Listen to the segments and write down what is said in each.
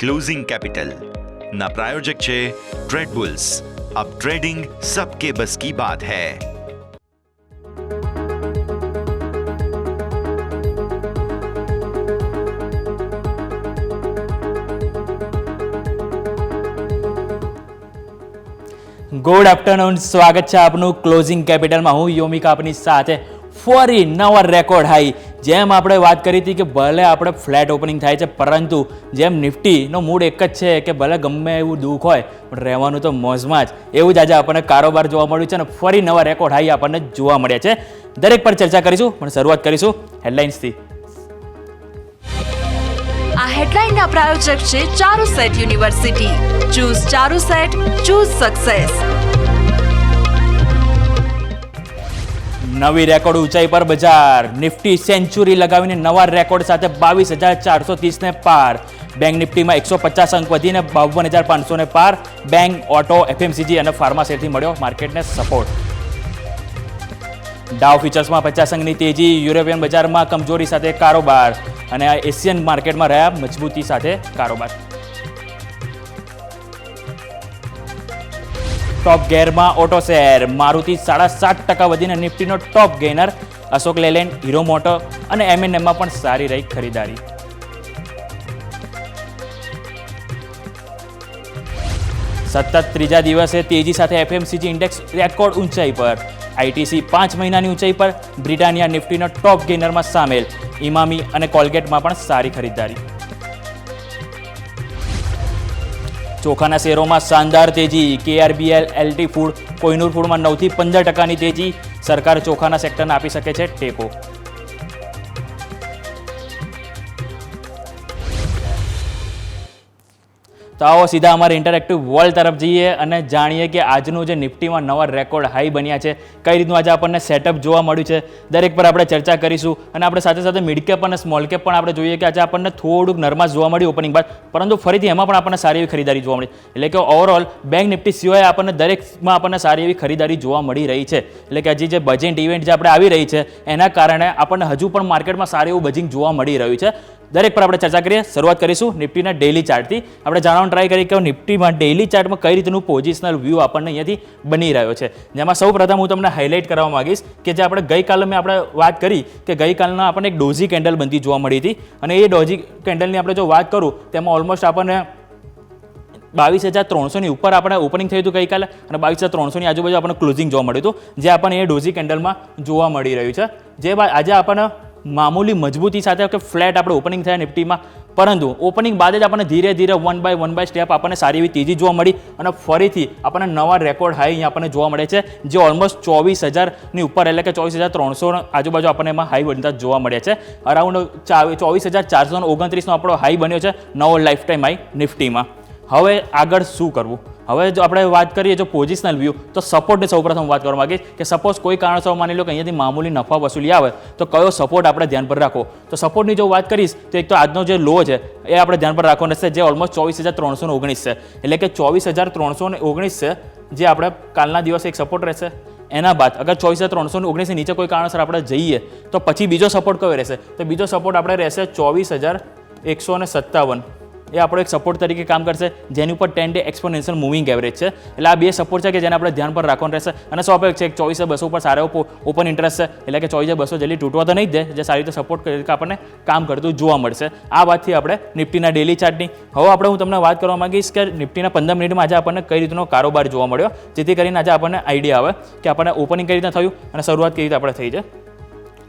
Closing capital ना प्रायोजक छे ट्रेड बुल्स। अब ट्रेडिंग सबके बस की बात है। ગુડ આફ્ટરનૂન, સ્વાગત છે આપનું ક્લોઝિંગ કેપિટલમાં। હું યોમિકા આપની સાથે ફરી નવા રેકોર્ડ હાઈ। જેમ આપણે વાત કરી હતી કે ભલે આપણે ફ્લેટ ઓપનિંગ થાય છે, પરંતુ જેમ નિફ્ટીનો મૂડ એક જ છે કે ભલે ગમે એવું દુઃખ હોય પણ રહેવાનું તો મોજમાં જ, એવું જ આજે આપણને કારોબાર જોવા મળ્યું છે અને ફરી નવા રેકોર્ડ હાઈ આપણને જોવા મળ્યા છે। દરેક પર ચર્ચા કરીશું, પણ શરૂઆત કરીશું હેડલાઇન્સથી। આ હેડલાઇનના પ્રાયોજક છે Charusat university. Choose Charusat, choose success. નવી રેકોર્ડ ઊંચાઈ પર બજાર। નિફ્ટી સેન્ચુરી લગાવીને નવા રેકોર્ડ સાથે 22,430 ને પાર। બેંક નિફ્ટીમાં 150 અંક વધીને 52,500 ને પાર। બેંક, ઓટો, એફએમસીજી અને ફાર્મા શેરથી મળ્યો માર્કેટને સપોર્ટ। ડાઉ ફ્યુચર્સમાં 50 અંકની તેજી। યુરોપિયન બજારમાં કમજોરી સાથે કારોબાર અને એશિયન માર્કેટમાં રહ્યા મજબૂતી સાથે કારોબાર। ટોપ ગેરમાં ઓટો શેર। મારુતિ 7.5% વધીને નિફ્ટીનો ટોપ ગેઇનર। અશોક લેલેન્ડ, હીરો મોટો અને એમએનએમમાં પણ સારી રહી ખરીદારી। સતત ત્રીજા દિવસે તેજી સાથે એફએમસીજી ઇન્ડેક્સ રેકોર્ડ ઊંચાઈ પર। આઈટીસી 5 મહિનાની ઊંચાઈ પર। બ્રિટાનિયા નિફ્ટીનો ટોપ ગેઇનરમાં સામેલ। ઇમામી અને કોલગેટમાં પણ સારી ખરીદારી। ચોખાના શેરોમાં શાનદાર તેજી। કેઆરબીએલ, એલટી ફૂડ, કોહિનૂર ફૂડમાં 9 થી 15% તેજી। સરકાર ચોખાના સેક્ટરને આપી શકે છે ટેકો। તો આવો સીધા અમારે ઇન્ટરેક્ટિવ વર્લ્ડ તરફ જઈએ અને જાણીએ કે આજનું જે નિફ્ટીમાં નવા રેકોર્ડ હાઈ બન્યા છે, કઈ રીતનું આજે આપણને સેટઅપ જોવા મળ્યું છે, દરેક પર આપણે ચર્ચા કરીશું। અને આપણે સાથે સાથે મિડ કેપ અને સ્મોલ કેપ પણ આપણે જોઈએ કે આજે આપણને થોડુંક નરમાશ જોવા મળ્યું ઓપનિંગ બાદ, પરંતુ ફરીથી એમાં પણ આપણને સારી એવી ખરીદારી જોવા મળી। એટલે કે ઓવરઓલ બેંક નિફ્ટી સિવાય આપણને દરેકમાં આપણને સારી એવી ખરીદારી જોવા મળી રહી છે। એટલે કે હજી જે બજેટ ઇવેન્ટ જે આપણે આવી રહી છે એના કારણે આપણને હજુ પણ માર્કેટમાં સારું એવું બજિંગ જોવા મળી રહ્યું છે। દરેક પર આપણે ચર્ચા કરીએ। શરૂઆત કરીશું નિફ્ટીના ડેઇલી ચાર્ટથી। આપણે જાણવાનું ટ્રાય કરીએ કે નિફ્ટીમાં ડેઇલી ચાર્ટમાં કઈ રીતનું પોઝિશનલ વ્યૂ આપણને અહીંયાથી બની રહ્યો છે। જેમાં સૌ પ્રથમ હું તમને હાઇલાઇટ કરવા માંગીશ કે જે આપણે ગઈકાલે મેં આપણે વાત કરી કે ગઈકાલના આપણને એક ડોઝી કેન્ડલ બનતી જોવા મળી હતી, અને એ ડોઝી કેન્ડલની આપણે જો વાત કરું તેમાં ઓલમોસ્ટ આપણને 22,300 ઉપર આપણે ઓપનિંગ થયું હતું ગઈકાલે, અને 22,300 આજુબાજુ આપણને ક્લોઝિંગ જોવા મળ્યું હતું, જે આપણને એ ડોઝી કેન્ડલમાં જોવા મળી રહ્યું છે। જે બાદ આજે આપણને મામૂલી મજબૂતી સાથે કે ફ્લેટ આપણે ઓપનિંગ થયા નિફ્ટીમાં, પરંતુ ઓપનિંગ બાદ જ આપણને ધીરે ધીરે વન બાય સ્ટેપ આપણને સારી એવી તેજી જોવા મળી, અને ફરીથી આપણને નવા રેકોર્ડ હાઈ અહીંયા આપણને જોવા મળે છે, જે ઓલમોસ્ટ 24,000ની ઉપર એટલે કે 24,300 આજુબાજુ આપણને એમાં હાઈ બનતા જોવા મળ્યા છે। અરાઉન્ડ 24,429નો આપણો હાઈ બન્યો છે, નવો લાઈફ ટાઈમ હાઈ નિફ્ટીમાં। હવે આગળ શું કરવું? હવે જો આપણે વાત કરીએ જો પોઝિશનલ વ્યૂ, તો સપોર્ટની સૌપ્રથમ વાત કરવા માંગીશ કે સપોઝ કોઈ કારણસર માની લો કે અહીંયાથી મામૂલી નફા વસૂલી આવે તો કયો સપોર્ટ આપણે ધ્યાન પર રાખો? તો સપોર્ટની જો વાત કરીશ તો એક તો આજનો જે લો છે એ આપણે ધ્યાન પર રાખવાનો છે, જે ઓલમોસ્ટ 24,319 છે, એટલે કે 24,319 છે, જે આપણે કાલના દિવસે એક સપોર્ટ રહેશે। એના બાદ અગર 24,319 નીચે કોઈ કારણસર આપણે જઈએ તો પછી બીજો સપોર્ટ કયો રહેશે? તો બીજો સપોર્ટ આપણે રહેશે 24,157। એ આપણો એક સપોર્ટ તરીકે કામ કરશે, જેની ઉપર 10 ડે એક્સપોનેન્શિયલ મૂવિંગ એવરેજ છે। એટલે આ બે સપોર્ટ છે કે જેને આપણે ધ્યાન પર રાખવાનું રહેશે, અને સ્વાભાવિક છે 24,200 ઉપર સારો ઓપન ઇન્ટરેસ્ટ છે, એટલે કે 24,200 જલ્દી તૂટવા તો નહીં જ દે, જે સારી રીતે સપોર્ટ તરીકે આપણને કામ કરતું જોવા મળશે। આ વાતથી આપણે નિફ્ટીના ડેલી ચાર્ટની હવે આપણે હું તમને વાત કરવા માંગીશ કે નિફ્ટીના 15 મિનિટમાં આજે આપણને કઈ રીતનો કારોબાર જોવા મળ્યો, જેથી કરીને આજે આપણને આઈડિયા આવે કે આપણને ઓપનિંગ કઈ રીતના થયું અને શરૂઆત કઈ રીતે આપણે થઈ છે।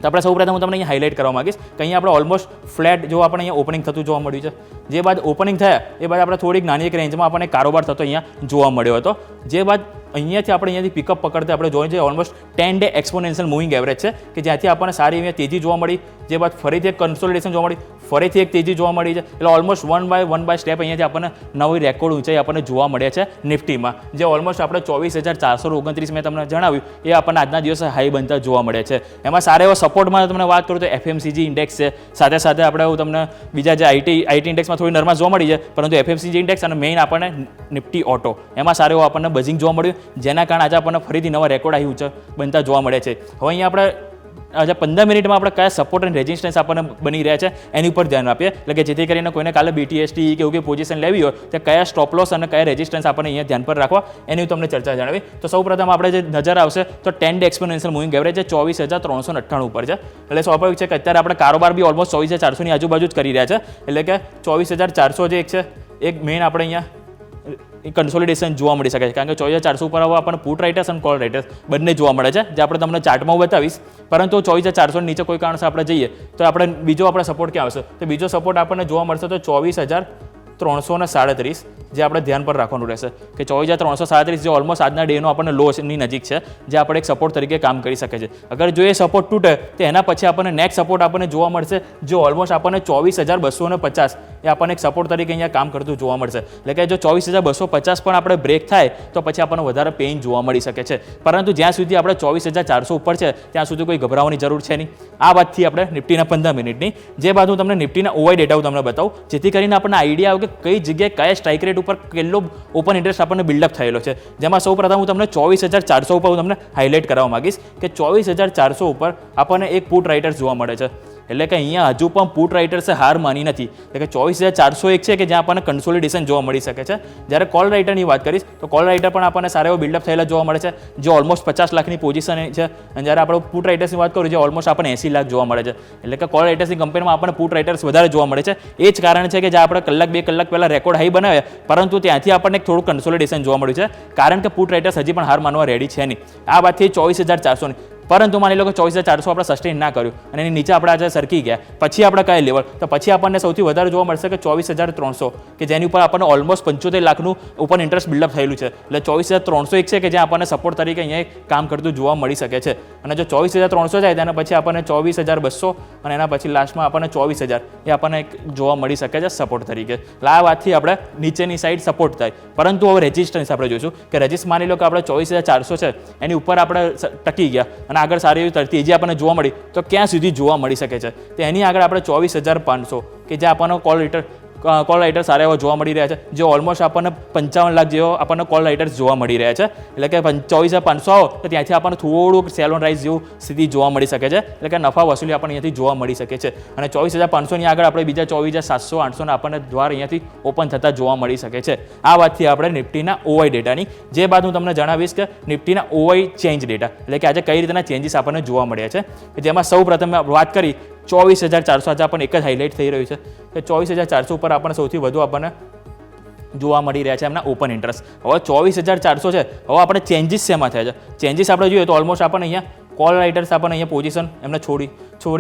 તો આપણે સૌપ્રથમ હું તમને અહીંયા હાઇલાઇટ કરવા માંગીશ કે અહીંયા આપણે ઓલમોસ્ટ ફ્લેટ જો આપણે અહીંયા ઓપનિંગ થતું જોવા મળ્યું છે, જે બાદ ઓપનિંગ થયા એ બાદ આપણે થોડીક નાની એક રેન્જમાં આપણને કારોબાર થતો અહીંયા જોવા મળ્યો હતો, જે બાદ અહીંયાથી પિકઅપ પકડતે આપણે જોઈએ છે almost 10 day exponential moving average છે, કે જ્યાંથી આપણને સારી એવી તેજી જોવા મળી, જે બાદ ફરીથી એક કન્સોલિડેશન જોવા મળી, ફરીથી એક તેજી જોવા મળી છે। એટલે ઓલમોસ્ટ વન બાય સ્ટેપ અહીંયાથી આપણને નવી રેકોર્ડ ઊંચાઈ આપણને જોવા મળ્યા છે નિફ્ટીમાં, જે ઓલમોસ્ટ આપણે 24,429 મેં તમને જણાવ્યું એ આપણને આજના દિવસે હાઈ બનતા જોવા મળ્યા છે। એમાં સારા એવા સપોર્ટમાં તમને વાત કરું તો એફએમસીજી ઇન્ડેક્સ છે, સાથે સાથે આપણે હું તમને બીજા જે આઈટી ઇન્ડેક્સમાં થોડી નરમાશ જોવા મળી છે, પરંતુ એફએમસીજી ઇન્ડેક્સ અને મેઇન આપણને નિફ્ટી ઓટો એમાં સારું એવું આપણને બઝિંગ જોવા મળ્યું, જેના કારણે આજે આપણને ફરીથી નવા રેકોર્ડ આવી ઊંચા બનતા જોવા મળે છે। હવે અહીંયા આપણે આજે 15 મિનિટમાં આપણે કયા સપોર્ટ અને રેઝિસ્ટન્સ આપણને બની રહ્યા છે એની ઉપર ધ્યાન આપીએ, એટલે કે જેથી કરીને કોઈને કાલે BTST કે એવું કે પોઝિશન લેવી હોય તો કયા સ્ટોપ લોસ અને કયા રેઝિસ્ટન્સ આપણને અહીંયા ધ્યાન પર રાખવા એની હું તમને ચર્ચા જણાવી. તો સૌપ્રથમ આપણે જે નજર આવશે તો 10 ડે એક્સપોનેન્શિયલ મૂવિંગ એવરેજ જે 24,398 ઉપર છે. એટલે સ્વાભાવિક છે કે અત્યારે આપણે કારોબાર બી ઓલમોસ્ટ 24,400 ની આજુબાજુ જ કરી રહ્યા છે. એટલે કે 24,400 જે એક છે એક મેઇન આપણે અહીંયા કન્સોલિડેશન જોવા મળી શકે છે, કારણ કે 24,400 ઉપર હવે આપણને પુટ રાઇટર્સ અને કોલ રાઇટર્સ બંને જોવા મળે છે, જે આપણે તમને ચાર્ટમાં બતાવીશ. પરંતુ 24,400 નીચે કોઈ કારણસર આપણે જઈએ તો આપણે બીજો આપણે સપોર્ટ ક્યાં આવશે, તો બીજો સપોર્ટ આપણને જોવા મળશે તો 24,337 જે આપણે ધ્યાન પર રાખવાનું રહેશે કે 24,337 જે ઓલમોસ્ટ આજના ડેનો આપણને લોની નજીક છે, જે આપણે એક સપોર્ટ તરીકે કામ કરી શકે છે. અગર જો એ સપોર્ટ તૂટે તો એના પછી આપણને નેક્સ્ટ સપોર્ટ આપણને જોવા મળશે જે ઓલમોસ્ટ આપણને 24,250 એ આપણને એક સપોર્ટ તરીકે અહીંયા કામ કરતું જોવા મળશે. એટલે કે જો 24,250 પણ આપણે બ્રેક થાય તો પછી આપણને વધારે પેઇન જોવા મળી શકે છે. પરંતુ જ્યાં સુધી આપણે 24,400 ઉપર છે ત્યાં સુધી કોઈ ગભરાવાની જરૂર છે નહીં. આ વાતથી આપણે નિફ્ટીના 15 મિનિટની જે બાદ હું તમને નિફ્ટીના OI ડેટા તમને બતાવું, જેથી કરીને આપણને આઈડિયા આવે કે કઈ જગ્યાએ કયા સ્ટ્રાઇક રેટ ઉપર કેટલો ઓપન ઇન્ટરેસ્ટ આપણને બિલ્ડઅપ થયેલો છે. જેમાં સૌપ્રથમ હું તમને 24,400 ઉપર હું તમને હાઇલાઇટ કરવા માંગીશ કે 24,400 ઉપર આપણને એક પુટ રાઇટર્સ જોવા મળે છે. એટલે કે અહીંયા હજુ પણ પુટ રાઇટર્સે હાર માની નથી. એટલે કે 24,400 એક છે કે જ્યાં આપણને કન્સોલિડેશન જોવા મળી શકે છે. જ્યારે કોલ રાઇટરની વાત કરીશ તો કોલ રાઇટર પણ આપણને સારા એવો બિલ્ડઅપ થયેલા જોવા મળે છે, જે ઓલમોસ્ટ 50 લાખની પોઝિશન છે. અને જ્યારે આપણે પુટ રાઇટર્સની વાત કરું જે ઓલમોસ્ટ આપણને 80 લાખ જોવા મળે છે. એટલે કે કોલ રાઇટર્સની કમ્પેરમાં આપણને પુટ રાઇટર્સ વધારે જોવા મળે છે. એ જ કારણ છે કે જે આપણે કલાક 2 કલાક પહેલાં રેકોર્ડ હાઈ બનાવ્યા, પરંતુ ત્યાંથી આપણને થોડું કન્સોલિડેશન જોવા મળ્યું છે, કારણ કે પુટ રાઇટર્સ હજી પણ હાર માનવા રેડી છે નહીં. આ વાતથી 24,400 ની પરંતુ માની લો કે 24,400 આપણે સસ્ટેન ના કર્યું અને એની નીચે આપણે આજે સરકી ગયા, પછી આપણે કયા લેવલ, તો પછી આપણને સૌથી વધારે જોવા મળશે કે 24,300 કે જેની ઉપર આપણને ઓલમોસ્ટ 75 લાખનું ઓપન ઇન્ટરેસ્ટ બિલ્ડઅપ થયેલું છે. એટલે 24,300 એક છે કે જ્યાં આપણને સપોર્ટ તરીકે અહીંયા કામ કરતું જોવા મળી શકે છે. અને જો 24,300 જાય તેના પછી આપણને 24,200 અને એના પછી લાસ્ટમાં આપણને 24,000 એ આપણને જોવા મળી શકે છે સપોર્ટ તરીકે. એટલે આ વાતથી આપણે નીચેની સાઈડ સપોર્ટ થાય. પરંતુ હવે રેઝિસ્ટન્સ આપણે જોઈશું કે રેઝિસ્ટ માની લો કે આપણે 24,400 છે એની ઉપર આપણે ટકી ગયા અને આગળ સારી એવી તેજી આપણને જોવા મળી તો ક્યાં સુધી જોવા મળી શકે છે, તો એની આગળ આપણે 24,500 કે જે આપણને કોલ રાઇટર સારા એવા જોવા મળી રહ્યા છે, જે ઓલમોસ્ટ આપણને 55 લાખ જેવો આપણને કોલ રાઇટર્સ જોવા મળી રહ્યા છે. એટલે કે 24,500 આવો તો ત્યાંથી આપણને થોડુંક સેલ ઓન રાઇઝ જેવું સ્થિતિ જોવા મળી શકે છે. એટલે કે નફા વસૂલી આપણને અહીંયાથી જોવા મળી શકે છે. અને 24,500 ની આગળ આપણે બીજા 24,700 800 આપણને દ્વાર અહીંયાથી ઓપન થતા જોવા મળી શકે છે. આ વાતથી આપણે નિફ્ટીના OI ડેટાની જે બાદ હું તમને જણાવીશ કે નિફ્ટીના OI ચેન્જ ડેટા, એટલે કે આજે કઈ રીતના ચેન્જીસ આપણને જોવા મળ્યા છે. જેમાં સૌ પ્રથમ વાત કરી 24,400 આજે આપણને એક જ હાઇલાઇટ થઈ રહ્યું છે કે 24,400 ઉપર આપણને સૌથી વધુ આપણને જોવા મળી રહ્યા છે એમના ઓપન ઇન્ટરેસ્ટ. હવે 24,400 છે, હવે આપણે ચેન્જીસ શેમાં થયા છે, ચેન્જીસ આપણે જોઈએ તો ઓલમોસ્ટ આપણને અહીંયા કોલ રાઇટર્સ આપણને અહીંયા પોઝિશન એમને છોડી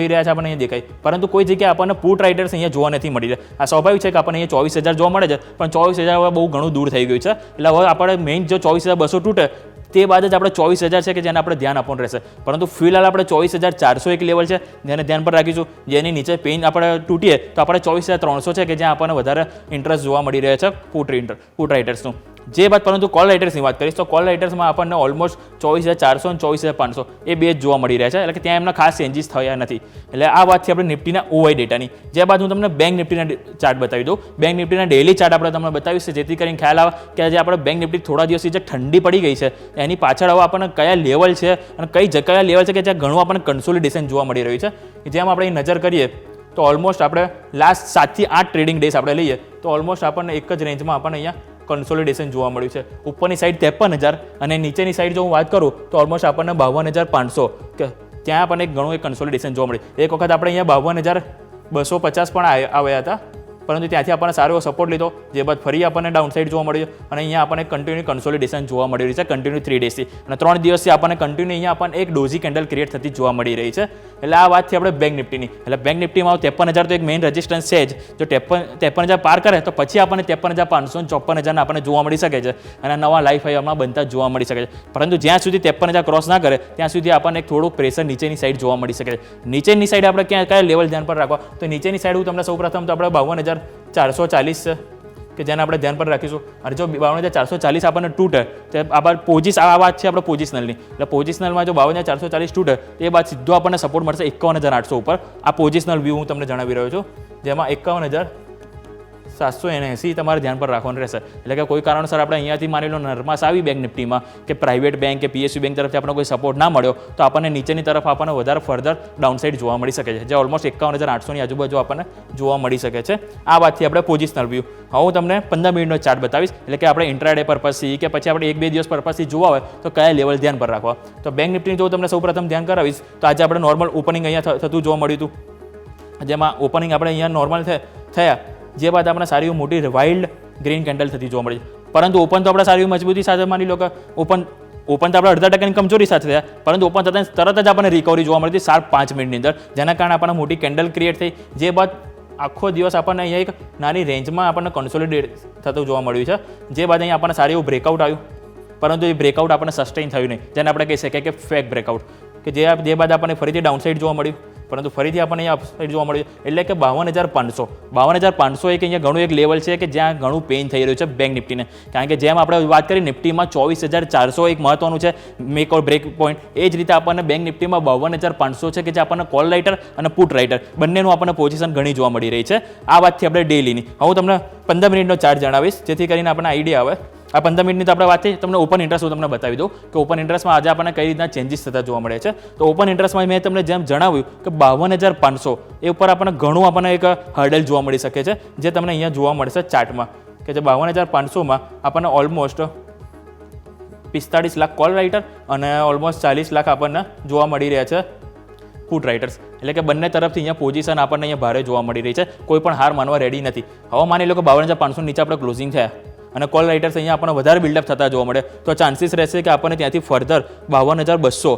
રહ્યા છે આપણને અહીંયા દેખાય, પરંતુ કોઈ જગ્યાએ આપણને પુટ રાઇટર્સ અહીંયા જોવા નથી મળી રહ્યા. આ સ્વાભાવિક છે કે આપણને અહીંયા 24,000 જોવા મળે છે, પણ 24,000 હવે બહુ ઘણું દૂર થઈ ગયું છે. એટલે હવે આપણે મેઇન જો 24,200 તૂટે તે બાદ જ આપણે 24,000 છે કે જેને આપણે ધ્યાન આપવાનું રહેશે. પરંતુ ફિલહાલ આપણે 24,400 એક લેવલ છે જેને ધ્યાન પર રાખીશું. જેની નીચે પેઇન આપણે તૂટીએ તો આપણે 24,300 છે કે જ્યાં આપણને વધારે ઇન્ટરેસ્ટ જોવા મળી રહ્યા છે પુટ રાઇટર્સનું. જે બાદ પરંતુ કોલ રાઇટર્સની વાત કરીશ તો કોલ રાઇટર્સમાં આપણને ઓલમોસ્ટ 24,400 અને 24,500 એ બે જ જોવા મળી રહ્યા છે. એટલે કે ત્યાં એમના ખાસ ચેન્જીસ થયા નથી. એટલે આ વાતથી આપણે નિફ્ટીના OI ડેટાની જે બાદ હું તમને બેંક નિફ્ટીના ચાર્ટ બતાવી દઉં. બેંક નિફ્ટીના ડેલી ચાર્ટ આપણે તમને બતાવીશ જેથી કરીને ખ્યાલ આવે કે આજે આપણે બેંક નિફ્ટી થોડા દિવસથી જે ઠંડી પડી ગઈ છે એની પાછળ હવે આપણને કયા લેવલ છે અને કયા લેવલ છે કે જ્યાં ઘણું આપણને કન્સોલિડેશન જોવા મળી રહ્યું છે. જેમ આપણે નજર કરીએ તો ઓલમોસ્ટ આપણે લાસ્ટ 7 થી 8 ટ્રેડિંગ ડેઝ આપણે લઈએ તો ઓલમોસ્ટ આપણને એક જ રેન્જમાં આપણને અહીંયા કન્સોલિડેશન જોવા મળ્યું છે. ઉપરની સાઈડ 53,000 અને નીચેની સાઈડ જો હું વાત કરું તો ઓલમોસ્ટ આપણને 52,500 કે ત્યાં આપણને એક ઘણું એક કન્સોલિડેશન જોવા મળ્યું. એક વખત આપણે અહીંયા 52,250 પણ આવ્યા હતા, પરંતુ ત્યાંથી આપણને સારો એવો સપોર્ટ લીધો, જે બાદ ફરી આપણને ડાઉન સાઇડ જોવા મળ્યું અને અહીંયા આપણને કન્ટિન્યુ કન્સોલિડેશન જોવા મળી રહ્યું છે કન્ટિન્યુ 3 ડેઝથી. અને 3 દિવસથી આપણને કન્ટિન્યુ અહીંયા આપણને એક ડોઝી કેન્ડલ ક્રિએટ થતી જોવા મળી રહી છે. એટલે આ વાતથી આપણે બેંક નિફ્ટીની, એટલે બેંક નિફ્ટીમાં 53,000 તો એક મેઇન રેઝિસ્ટન્સ છે જ. જો 53,000 પાર કરે તો પછી આપણને 53,500 અને 54,000 આપણને જોવા મળી શકે છે અને નવા લાઈફ હાઈ હમણાં બનતા જોવા મળી શકે છે. પરંતુ જ્યાં સુધી 53,000 ક્રોસ ના કરે ત્યાં સુધી આપણને એક થોડુંક પ્રેશર નીચેની સાઈડ જોવા મળી શકે છે. નીચેની સાઈડ આપણે કયા લેવલ ધ્યાન પર રાખવા, તો નીચેની સાઈડ હું તમને સૌપ્રથમ તો આપણે 52,440 છે કે જેને આપણે ધ્યાન પર રાખીશું. અને જો 52,440 આપણને તૂટે તો આપણે આ વાત છે આપણે પોઝિશનલની, એટલે પોઝિશનલમાં જો 52,440 તૂટે એ બાદ સીધો આપણને સપોર્ટ મળશે 51,800 ઉપર. આ પોઝિશનલ વ્યૂ હું તમને જણાવી રહ્યો છું, જેમાં 51,000 780 તમારે ધ્યાન પર રાખવાનું રહેશે. એટલે કે કોઈ કારણસર આપણે અહીંયાથી માની લો નરમાશ આવી બેંક નિફ્ટીમાં કે પ્રાઇવેટ બેંક કે PSU બેંક તરફથી આપણને કોઈ સપોર્ટ ના મળ્યો તો આપણને નીચેની તરફ આપણને વધારે ફર્ધર ડાઉનસાઇડ જોવા મળી શકે છે, જે ઓલમોસ્ટ 51,800ની આજુબાજુ આપણને જોવા મળી શકે છે. આ વાતથી આપણે પોઝિશનલ વ્યૂ. હવે હું તમને 15 મિનિટનો ચાર્ટ બતાવીશ, એટલે કે આપણે ઇન્ટ્રાડે પર્પઝથી કે પછી આપણે 1-2 દિવસ પર્પઝથી જોવા હોય તો કયા લેવલ ધ્યાન પર રાખવા. તો બેંક નિફ્ટીની જો તમને સૌપ્રથમ ધ્યાન કરાવીશ તો આજે આપણે નોર્મલ ઓપનિંગ અહીંયા થતું જોવા મળ્યું હતું, જેમાં ઓપનિંગ આપણે અહીંયા નોર્મલ થયા, જે બાદ આપણે સારી મોટી વાઇલ્ડ ગ્રીન કેન્ડલ થતી જોવા મળી. પરંતુ ઓપન તો આપણે સારી મજબૂતી સાથે માની લો કે ઓપન તો આપણે 0.5% કમજોરી સાથે થયા, પરંતુ ઓપન થતાં તરત જ આપણને રિકવરી જોવા મળી હતી શાર્પ 5 મિનિટની અંદર, જેના કારણે આપણને મોટી કેન્ડલ ક્રિએટ થઈ, જે બાદ આખો દિવસ આપણને અહીંયા એક નાની રેન્જમાં આપણને કોન્સોલિડેટ થતું જોવા મળ્યું છે, જે બાદ અહીંયા આપણને સારું એવું બ્રેકઆઉટ આવ્યું, પરંતુ એ બ્રેકઆઉટ આપણને સસ્ટેઇન થયું નહીં, જેને આપણે કહી શકીએ કે ફેક બ્રેકઆઉટ, કે જે બાદ આપણને ફરીથી ડાઉનસાઇડ જોવા મળ્યું, પરંતુ ફરીથી આપણને અહીંયા અપસાઇડ જોવા મળ્યું. એટલે કે 52,500 એક અહીંયા ઘણું એક લેવલ છે કે જ્યાં ઘણું પેઇન થઈ રહ્યું છે બેંક નિફ્ટીને, કારણ કે જેમ આપણે વાત કરી નિફ્ટીમાં 24,400 એક મહત્વનું છે મેક ઓર બ્રેક પોઈન્ટ, એ જ રીતે આપણને બેંક નિફ્ટીમાં 52,500 છે કે જે આપણને કોલ રાઇટર અને પુટ રાઇટર બંનેનું આપણને પોઝિશન ઘણી જોવા મળી રહી છે. આ વાતથી આપણે ડેઈલીની હું તમને 15 મિનિટનો ચાર્ટ જણાવીશ, જેથી કરીને આપણને આઈડિયા આવે. આ 15 મિનિટની તો આપણે વાત થઈ, તમને ઓપન ઇન્ટરેસ્ટ હું તમને બતાવી દઉં કે ઓપન ઇન્ટરેસ્ટમાં આજે આપણને કઈ રીતના ચેન્જીસ થતા જોવા મળે છે. તો ઓપન ઇન્ટરેસ્ટમાં મેં તમને જેમ જણાવ્યું કે 52,500 એ ઉપર આપણને ઘણું આપણને એક હર્ડલ જોવા મળી શકે છે, જે તમને અહીંયા જોવા મળશે ચાર્ટમાં, કે જે 52,500માં આપણને ઓલમોસ્ટ 45 લાખ કોલ રાઇટર અને ઓલમોસ્ટ 40 લાખ આપણને જોવા મળી રહ્યા છે પુટ રાઇટર્સ. એટલે કે બંને તરફથી અહીંયા પોઝિશન આપણને અહીંયા ભારે જોવા મળી રહી છે, કોઈ પણ હાર માનવા રેડી નથી. હવે માની લો કે 52,500 નીચે આપણે ક્લોઝિંગ થયા અને કોલ રાઇટર્સ અહીંયા આપણને વધારે બિલ્ડઅપ થતા જોવા મળે તો ચાન્સીસ રહેશે કે આપણને ત્યાંથી ફર્ધર 52,200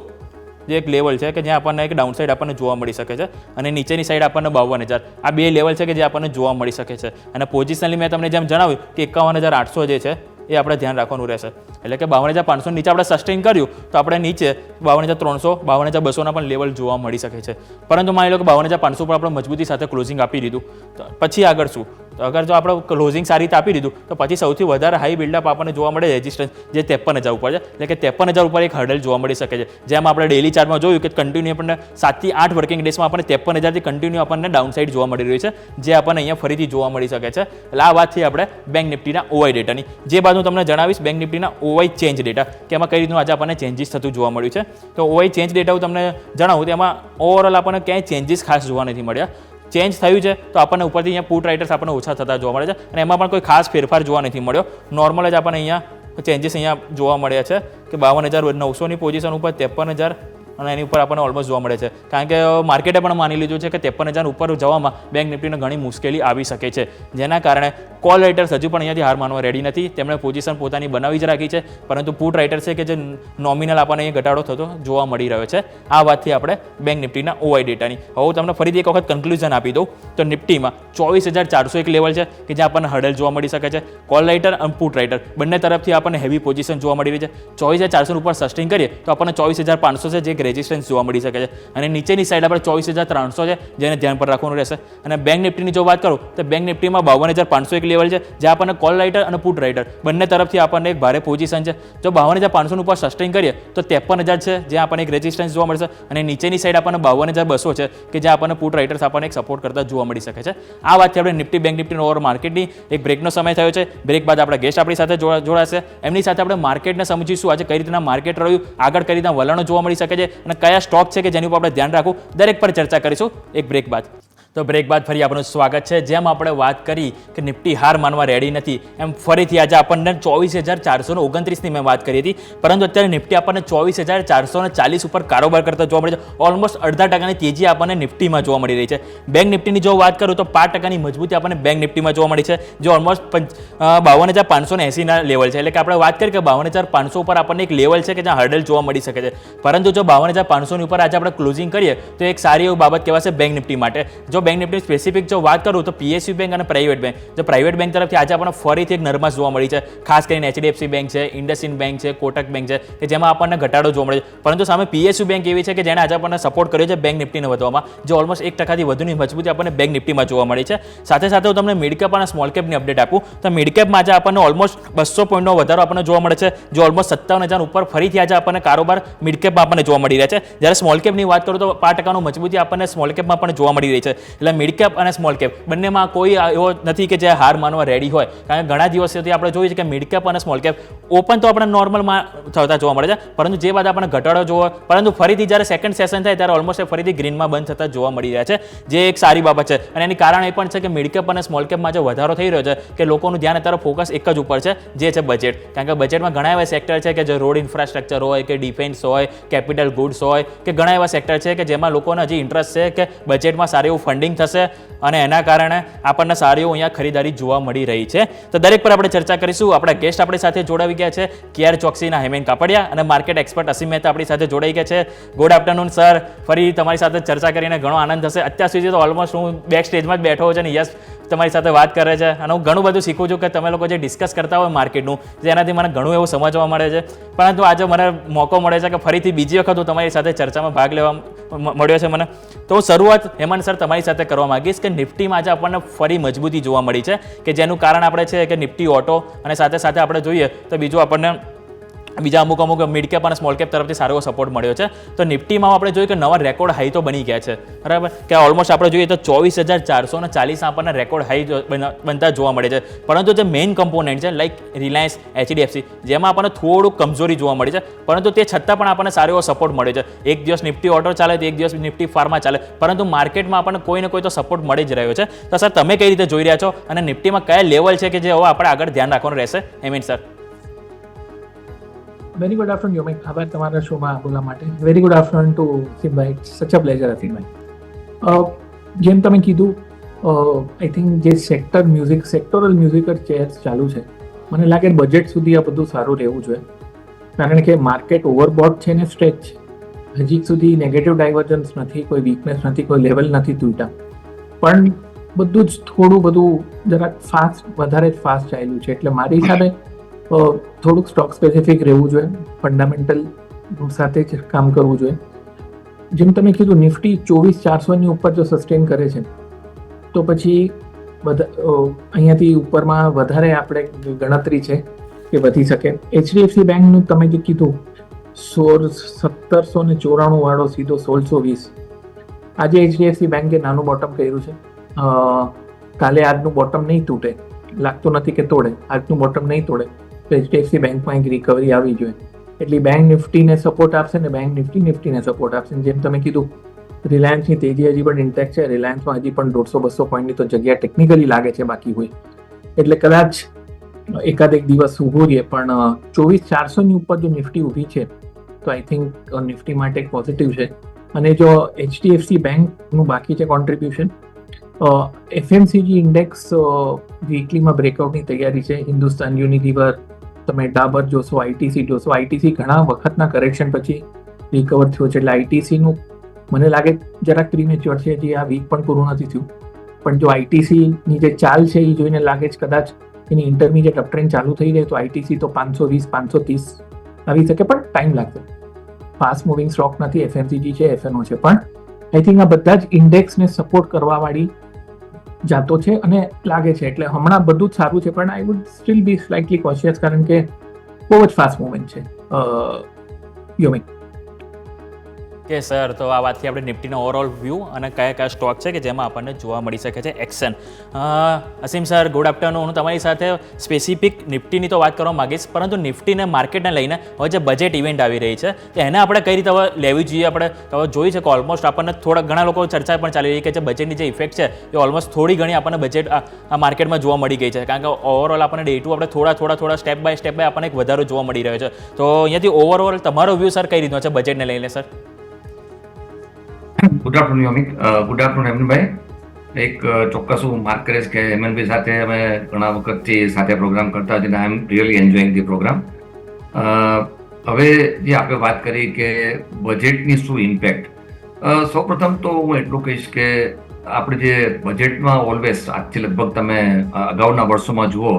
જે એક લેવલ છે કે જ્યાં આપણને એક ડાઉનસાઇડ આપણને જોવા મળી શકે છે, અને નીચેની સાઈડ આપણને 52,000, આ બે લેવલ છે કે જે આપણને જોવા મળી શકે છે. અને પોઝિશનલી મેં તમને જેમ જણાવ્યું કે 51,800 જે છે એ આપણે ધ્યાન રાખવાનું રહેશે. એટલે કે 52,500 નીચે આપણે સસ્ટેન કર્યું તો આપણે નીચે 52,300 52,200ના પણ લેવલ જોવા મળી શકે છે. પરંતુ માની લો કે 52,500 પર આપણે મજબૂતી સાથે ક્લોઝિંગ આપી દીધું તો પછી આગળ શું? તો અગર જો આપણે ક્લોઝિંગ સારી રીતે આપી દીધું તો પછી સૌથી વધારે હાઈ બિલ્ડઅપ આપણને જોવા મળે રેઝિસ્ટન્સ, જે 53,000 ઉપર છે. એટલે કે 53,000 ઉપર એક હર્ડલ જોવા મળી શકે છે, જેમ આપણે ડેલી ચાર્ટમાં જોયું કે કન્ટિન્યુ આપણને 7 થી 8 વર્કિંગ ડેઝમાં આપણને 53,000થી કન્ટિન્યુ આપણને ડાઉનસાઇડ જોવા મળી રહ્યું છે, જે આપણને અહીંયા ફરીથી જોવા મળી શકે છે. એટલે આ વાતથી આપણે બેંક નિફ્ટીના OI ડેટાની જે બાદ હું તમને જણાવીશ બેંક નિફ્ટીના OI ચેન્જ ડેટા, કે એમાં કઈ રીતનું આજે આપણને ચેન્જીસ થતું જોવા મળ્યું છે. તો OI ચેન્જ ડેટા હું તમને જણાવું તો એમાં ઓવરઓલ આપણને ક્યાંય ચેન્જીસ ખાસ જોવા નથી મળ્યા. ચેન્જ થયું છે તો આપણને ઉપરથી અહીંયા પુટ રાઇટર્સ આપણને ઓછા થતા જોવા મળે છે, અને એમાં પણ કોઈ ખાસ ફેરફાર જોવા નથી મળ્યો. નોર્મલ જ આપણને અહીંયા ચેન્જીસ અહીંયા જોવા મળ્યા છે કે 52,900ની પોઝિશન ઉપર 53,000 અને એની ઉપર આપણને ઓલમોસ્ટ જોવા મળે છે, કારણ કે માર્કેટે પણ માની લીધું છે કે 53,000 ઉપર જવામાં બેંક નિફ્ટીને ઘણી મુશ્કેલી આવી શકે છે, જેના કારણે કોલ રાઇટર્સ હજુ પણ અહીંયાથી હાર માનવા રેડી નથી. તેમણે પોઝિશન પોતાની બનાવી જ રાખી છે, પરંતુ પુટ રાઇટર્સ છે કે જે નોમિનલ આપણને અહીંયા ઘટાડો થતો જોવા મળી રહ્યો છે. આ વાતથી આપણે બેંક નિફ્ટીના OI ડેટાની હવે હું તમને ફરીથી એક વખત કન્ક્લુઝન આપી દઉં તો નિફ્ટીમાં 24,400 એક લેવલ છે કે જ્યાં આપણને હર્ડલ જોવા મળી શકે છે. કોલ રાઇટર અને પુટ રાઇટર બંને તરફથી આપણને હેવી પોઝિશન જોવા મળી રહી છે. 24,400 ઉપર સસ્ટેન કરીએ તો આપણને 24,500 છે જે રેઝિસ્ટન્સ જોવા મળી શકે છે, અને નીચેની સાઈડ આપણે 24,300 છે જેને ધ્યાન પર રાખવાનું રહેશે. અને બેંક નિફ્ટીની જો વાત કરું તો બેંક નિફ્ટીમાં 52,500 એક લેવલ છે, જ્યાં આપણને કોલ રાઇટર અને પુટ રાઇટર બંને તરફથી આપણને એક ભારે પોઝિશન છે. જો 52,500 ઉપર સસ્ટેન કરીએ તો 53,000 છે જ્યાં આપણને એક રેઝિસ્ટન્સ જોવા મળશે, અને નીચેની સાઈડ આપણને 52,200 છે કે જ્યાં આપણને પુટ રાઇટર્સ આપણને એક સપોર્ટ કરતા જોવા મળી શકે છે. આ વાતથી આપણે નિફ્ટી બેંક નિફ્ટી ઓવર માર્કેટની એક બ્રેકનો સમય થયો છે. બ્રેક બાદ આપણા ગેસ્ટ આપણી સાથે જોડાશે, એમની સાથે આપણે માર્કેટને સમજીશું આજે કઈ રીતના માર્કેટ રહ્યું, આગળ કઈ રીતના વલણો જોવા મળી શકે છે, અને કયા સ્ટોક છે કે જેની ઉપર આપણે ધ્યાન રાખવું, દરેક પર ચર્ચા કરીશું એક બ્રેક બાદ. તો બ્રેક બાદ ફરી આપણું સ્વાગત છે. જેમ આપણે વાત કરી કે નિફ્ટી હાર માનવા રેડી નથી, એમ ફરીથી આજે આપણને 24,429ની મેં વાત કરી હતી, પરંતુ અત્યારે નિફ્ટી આપણને 24,440 ઉપર કારોબાર કરતા જોવા મળે છે. ઓલમોસ્ટ 0.5% તેજી આપણને નિફ્ટીમાં જોવા મળી રહી છે. બેંક નિફ્ટીની જો વાત કરું તો 5%ની મજબૂતી આપણને બેંક નિફ્ટીમાં જોવા મળી છે, જે ઓલમોસ્ટ 52,580ના લેવલ છે. એટલે કે આપણે વાત કરી કે 52,500 ઉપર આપણને એક લેવલ છે કે જ્યાં હર્ડલ જોવા મળી શકે છે, પરંતુ જો 52,500ની ઉપર આજે આપણે ક્લોઝિંગ કરીએ તો એક સારી એવી બાબત કહેવાશે બેંક નિફ્ટી માટે. જો બેંક નિફ્ટી સ્પેસિફિક જો વાત કરું તો PSU બેંક અને પ્રાઇવેટ બેંક, જો પ્રાઇવેટ બેંક તરફથી આજે આપણને ફરીથી એક નરમાશ જોવા મળી છે, ખાસ કરીને HDFC બેંક છે, ઇન્ડસઇન્ડ બેંક છે, કોટક બેંક છે કે જેમાં આપણને ઘટાડો જોવા મળે છે. પરંતુ સામે PSU બેંક એવી છે કે જેણે આજે આપણને સપોર્ટ કર્યો છે બેંક નિફ્ટીને વધવામાં, જે ઓલમોસ્ટ 1%થી વધુની મજબૂતી આપણને બેંક નિફ્ટીમાં જોવા મળી છે. સાથે સાથે હું તમને મિડ કેપ અને સ્મોલ કેપની અપડેટ આપું તો મિડ કેપમાં આજે આપણને ઓલમોસ્ટ 200 પોઈન્ટનો વધારો આપણને જોવા મળે છે, જે ઓલમોસ્ટ 57,000 ઉપર ફરીથી આજે આપણને કારોબાર મિડ કેપમાં આપણને જોવા મળી રહ્યા છે. જ્યારે સ્મોલ કેપની વાત કરું તો 5%નું મજબૂતી આપણને સ્મોલ કેપમાં પણ જોવા મળી રહી છે, એટલે મિડ કેપ અને સ્મોલ કેપ બંનેમાં કોઈ એવો નથી કે જે હાર માનવા રેડી હોય, કારણ કે ઘણા દિવસોથી આપણે જોઈએ છે કે મિડ કેપ અને સ્મોલ કેપ ઓપન તો આપણે નોર્મલમાં થતા જોવા મળે છે, પરંતુ જે બાદ આપણને ઘટાડો જોવો, પરંતુ ફરીથી જ્યારે સેકન્ડ સેશન થાય ત્યારે ઓલમોસ્ટ ફરીથી ગ્રીનમાં બંધ થતા જોવા મળી રહ્યા છે, જે એક સારી બાબત છે. અને એની કારણ એ પણ છે કે મિડ કેપ અને સ્મોલ કેપમાં જે વધારો થઈ રહ્યો છે કે લોકોનું ધ્યાન અત્યારે ફોકસ એક જ ઉપર છે, જે છે બજેટ. કારણ કે બજેટમાં ઘણા એવા સેક્ટર છે કે જે રોડ ઇન્ફ્રાસ્ટ્રક્ચર હોય કે ડિફેન્સ હોય, કેપિટલ ગુડ્સ હોય કે ઘણા એવા સેક્ટર છે કે જેમાં લોકોને હજી ઇન્ટરેસ્ટ છે કે બજેટમાં સારું એવું ફંડિંગ થશે અને એના કારણે આપણને સારી એવું અહીંયા ખરીદારી જોવા મળી રહી છે. તો દરેક પર આપણે ચર્ચા કરીશું. આપણા ગેસ્ટ આપણી સાથે જોડાવી ગયા છે, કેઆર ચોકસીના હેમેન કાપડિયા અને માર્કેટ એક્સપર્ટ અસીમ મહેતા આપણી સાથે જોડાઈ ગયા છે. ગુડ આફ્ટરનૂન સર, ફરી તમારી સાથે ચર્ચા કરીને ઘણો આનંદ થશે. અત્યાર સુધી તો ઓલમોસ્ટ હું બેક સ્ટેજમાં જ બેઠો હોઉં છું અને યસ તમારી સાથે વાત કરે છે અને હું ઘણું બધું શીખું છું કે તમે લોકો જે ડિસ્કસ કરતા હોય માર્કેટનું, જેનાથી મને ઘણું એવું સમજવા મળે છે. પરંતુ આજે મને મોકો મળે છે કે ફરીથી બીજી વખત હું તમારી સાથે ચર્ચામાં ભાગ લેવા મળ્યો છે મને. તો હું શરૂઆત હેમંત સર તમારી સાથે કરવા માંગીશ કે નિફ્ટીમાં આજે આપણને ફરી મજબૂતી જોવા મળી છે કે જેનું કારણ આપણે છે કે નિફ્ટી ઓટો અને સાથે સાથે આપણે જોઈએ તો બીજું આપણને બીજા અમુક મિડ કેપ અને સ્મોલ કેપ તરફથી સારો સપોર્ટ મળ્યો છે. તો નિફ્ટીમાં આપણે જોઈએ કે નવા રેકોર્ડ હાઈ તો બની ગયા છે, બરાબર, કે ઓલમોસ્ટ આપણે જોઈએ તો 24,440 આપણને રેકોર્ડ હાઈ બનતા જોવા મળે છે. પરંતુ જે મેઇન કમ્પોનન્ટ છે લાઈક રિલાયન્સ, HDFC, જેમાં આપણને થોડું કમજોરી જોવા મળી છે, પરંતુ તે છતાં પણ આપણને સારો એવો સપોર્ટ મળે છે. એક દિવસ નિફ્ટી ઓટો ચાલે તો એક દિવસ નિફ્ટી ફાર્મા ચાલે, પરંતુ માર્કેટમાં આપણને કોઈ ને કોઈ તો સપોર્ટ મળી જ રહ્યો છે. તો સર તમે કઈ રીતે જોઈ રહ્યા છો અને નિફ્ટીમાં કયા લેવલ છે કે જે હવે આપણે આગળ ધ્યાન રાખવાનું રહેશે? Hemin sir. Very good afternoon Yomik, આભાર તમારા શોમાં બોલવા માટે. વેરી ગુડ આફ્ટરનૂન ટુ સિમભાઈ, સચ અ પ્લેઝર અસીમભાઈ. જેમ તમે કીધું, આઈ થિંક જે સેક્ટોરલ મ્યુઝિકલ ચેર્સ ચાલુ છે, મને લાગે બજેટ સુધી આ બધું સારું રહેવું જોઈએ, કારણ કે માર્કેટ ઓવરબોટ છે ને સ્ટ્રેચ છે. હજી સુધી નેગેટિવ ડાયવર્જન્સ નથી, કોઈ વીકનેસ નથી, કોઈ લેવલ નથી તૂટ્યા, પણ બધું જ થોડું બધું જરાક વધારે જ ફાસ્ટ ચાલ્યું છે. એટલે મારી હિસાબે થોડુંક સ્ટોક સ્પેસિફિક રહેવું જોઈએ, ફંડામેન્ટલ સાથે જ કામ કરવું જોઈએ. જેમ તમે કીધું, નિફ્ટી 24,400ની ઉપર જો સસ્ટેન કરે છે તો પછી અહીંયાથી ઉપરમાં વધારે આપણે ગણતરી છે કે વધી શકે. HDFC બેંકનું તમે જે કીધું 1794 વાળો સીધો 1620, આજે HDFC બેંકે નાનું બોટમ કર્યું છે. કાલે આજનું બોટમ નહીં તૂટે, લાગતું નથી કે તોડે, આજનું બોટમ નહીં તોડે તો HDFC બેંકમાં એક રિકવરી આવી જોઈએ. એટલે બેંક નિફ્ટીને સપોર્ટ આપશે ને બેંક નિફ્ટીને સપોર્ટ આપશે. જેમ તમે કીધું, રિલાયન્સની તેજી હજી પણ ઇન્ટેક્ટ છે. રિલાયન્સમાં હજી પણ 150-200 પોઈન્ટની તો જગ્યા ટેકનિકલી લાગે છે બાકી હોય, એટલે કદાચ એકાદ એક દિવસ ઊભું રહીએ. પણ 24,400ની ઉપર જો નિફ્ટી ઊભી છે તો આઈ થિંક નિફ્ટી માટે એક પોઝિટિવ છે. અને જો HDFC બેંકનું બાકી છે કોન્ટ્રીબ્યુશન, FMCG ઇન્ડેક્સ વીકલીમાં બ્રેકઆઉટની તૈયારી છે. હિન્દુસ્તાન યુનિલિવર, તમે ડાબર જોશો, ITC જોશો. ITC ઘણા વખતના કરેક્શન પછી રિકવર થયો છે, એટલે ITCનું મને લાગે જરાક પ્રીમેચ્યોર છે, હજી આ વીક પણ પૂરું નથી થયું. પણ જો ITCની જે ચાલ છે એ જોઈને લાગે છે કદાચ એની ઇન્ટરમીડિયેટ અપટ્રેન્ડ ચાલુ થઈ જાય તો ITC તો 520-530 આવી શકે, પણ ટાઈમ લાગશે. ફાસ્ટ મૂવિંગ સ્ટોક નથી, FMCG છે, FNO છે, પણ આઈ થિંક આ બધા જ ઇન્ડેક્સને સપોર્ટ કરવાવાળી જાતો છે અને લાગે છે. એટલે હમણાં બધું જ સારું છે, પણ I would still be slightly cautious, કારણ કે બહુ જ ફાસ્ટ મૂવમેન્ટ છે. યોમિક. કે સર, તો આ વાતથી આપણે નિફ્ટીનો ઓવરઓલ વ્યૂ અને કયા કયા સ્ટોક છે કે જેમાં આપણને જોવા મળી શકે છે એક્શન. અસીમ સર, ગુડ આફ્ટરનૂન. હું તમારી સાથે સ્પેસિફિક નિફ્ટીની તો વાત કરવા માંગીશ, પરંતુ નિફ્ટીને માર્કેટને લઈને હવે જે બજેટ ઇવેન્ટ આવી રહી છે તો એને આપણે કઈ રીતે હવે લેવી જોઈએ? આપણે હવે જોઈ છે કે ઓલમોસ્ટ આપણને થોડા ઘણા લોકો ચર્ચા પણ ચાલી રહી કે જે બજેટની જે ઇફેક્ટ છે એ ઓલમોસ્ટ થોડી ઘણી આપણને બજેટ આ માર્કેટમાં જોવા મળી ગઈ છે, કારણ કે ઓવરઓલ આપણને ડે ટુ આપણે થોડા સ્ટેપ બાય સ્ટેપ આપણને એક વધારો જોવા મળી રહ્યો છે. તો અહીંયાથી ઓવરઓલ તમારો વ્યૂ સર કઈ રીતનો છે બજેટને લઈને sir? Good afternoon Yomik, good afternoon હેમનભાઈ. એક ચોક્કસ હું માર્ક કરીશ કે હેમનભાઈ સાથે અમે ઘણા વખતથી સાથે પ્રોગ્રામ કરતા હોય છે, I am really enjoying the programme. હવે જે આપણે વાત કરી કે બજેટની શું ઇમ્પેક્ટ, સૌપ્રથમ તો હું એટલું કહીશ કે આપણે જે બજેટમાં ઓલવેઝ આજથી લગભગ તમે અગાઉના વર્ષોમાં જુઓ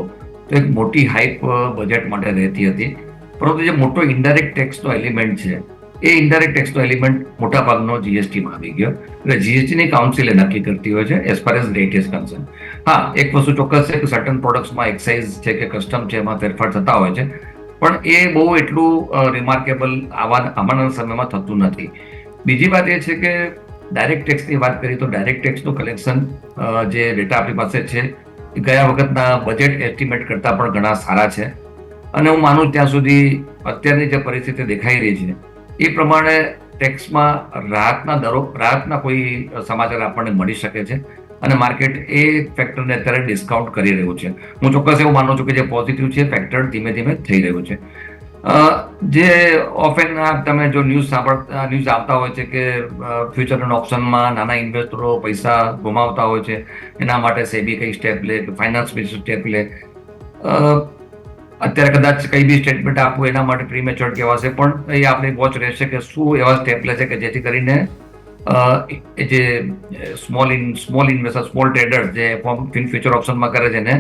તો એક મોટી હાઇપ બજેટ માટે રહેતી હતી, પરંતુ જે મોટો ઇનડાયરેક્ટ ટેક્સનો એલિમેન્ટ છે એ ઇનડાયરેક્ટ ટેક્સનો એલિમેન્ટ મોટાભાગનો GSTમાં આવી ગયો. એટલે GSTની કાઉન્સિલે નક્કી કરતી હોય છે as far as rate is concern. હા, એક વસ્તુ ચોક્કસ છે કે સર્ટન પ્રોડક્ટ્સમાં એક્સાઇઝ છે કે કસ્ટમ છે એમાં ફેરફાર થતા હોય છે, પણ એ બહુ એટલું રિમાર્કેબલ આવાના સમયમાં થતું નથી. બીજી વાત એ છે કે ડાયરેક્ટ ટેક્સની વાત કરીએ તો ડાયરેક્ટ ટેક્સનું કલેક્શન જે ડેટા આપણી પાસે છે એ ગયા વખતના બજેટ એસ્ટિમેટ કરતાં પણ ઘણા સારા છે. અને હું માનું ત્યાં સુધી અત્યારની જે પરિસ્થિતિ દેખાઈ રહી છે એ પ્રમાણે ટેક્સમાં રાહતના કોઈ સમાચાર આપણને મળી શકે છે અને માર્કેટ એ ફેક્ટરને અત્યારે ડિસ્કાઉન્ટ કરી રહ્યું છે. હું ચોક્કસ એવું માનું છું કે જે પોઝિટિવ છે ફેક્ટર ધીમે ધીમે થઈ રહ્યું છે. જે ઓફેન તમે જો ન્યૂઝ આવતા હોય છે કે ફ્યુચર એન્ડ ઓપ્શનમાં નાના ઇન્વેસ્ટરો પૈસા ગુમાવતા હોય છે, એના માટે સેબી કઈ સ્ટેપ લે કે ફાઇનાન્સ મિનિસ્ટર સ્ટેપ લે. અત્યારે કદાચ કઈ બી સ્ટેટમેન્ટ આપવું એના માટે પ્રીમેચ્યોર કહેવાશે, પણ એ આપણી વોચ રહેશે કે શું એવા સ્ટેપ લે છે કે જેથી કરીને જે સ્મોલ ઇન્વેસ્ટર સ્મોલ ટ્રેડર જે ફ્યુચર ઓપ્શનમાં કરે છે એને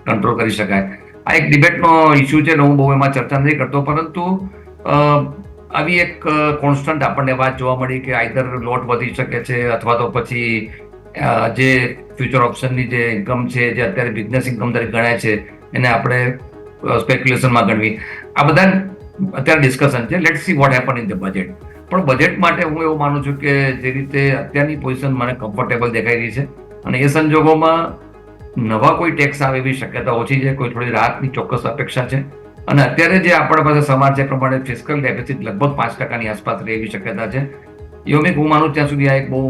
કંટ્રોલ કરી શકાય. આ એક ડિબેટનો ઇસ્યુ છે ને હું બહુ એમાં ચર્ચા નથી કરતો, પરંતુ આવી એક કોન્સ્ટન્ટ આપણને વાત જોવા મળી કે આઈધર લોટ વધી શકે છે અથવા તો પછી જે ફ્યુચર ઓપ્શનની જે ઇન્કમ છે જે અત્યારે બિઝનેસ ઇન્કમ તરીકે ગણાય છે એને આપણે સ્પેક્યુલેશનમાં ગણવી. આ બધા અત્યારે ડિસ્કશન છે. Let's see what happen in the budget. પણ બજેટ માટે હું એવું માનું છું કે જે રીતે અત્યારની પોઝિશન મને કમ્ફર્ટેબલ દેખાઈ રહી છે અને એ સંજોગોમાં નવા કોઈ ટેક્સ આવે એવી શક્યતા ઓછી છે, કોઈ થોડી રાહતની ચોક્કસ અપેક્ષા છે. અને અત્યારે જે આપણા પાસે સમાજ છે પ્રમાણે ફિસ્કલ ડેફિસિટ લગભગ 5% આસપાસ રહે એવી શક્યતા છે. યોમિક હું માનું ત્યાં સુધી આ એક બહુ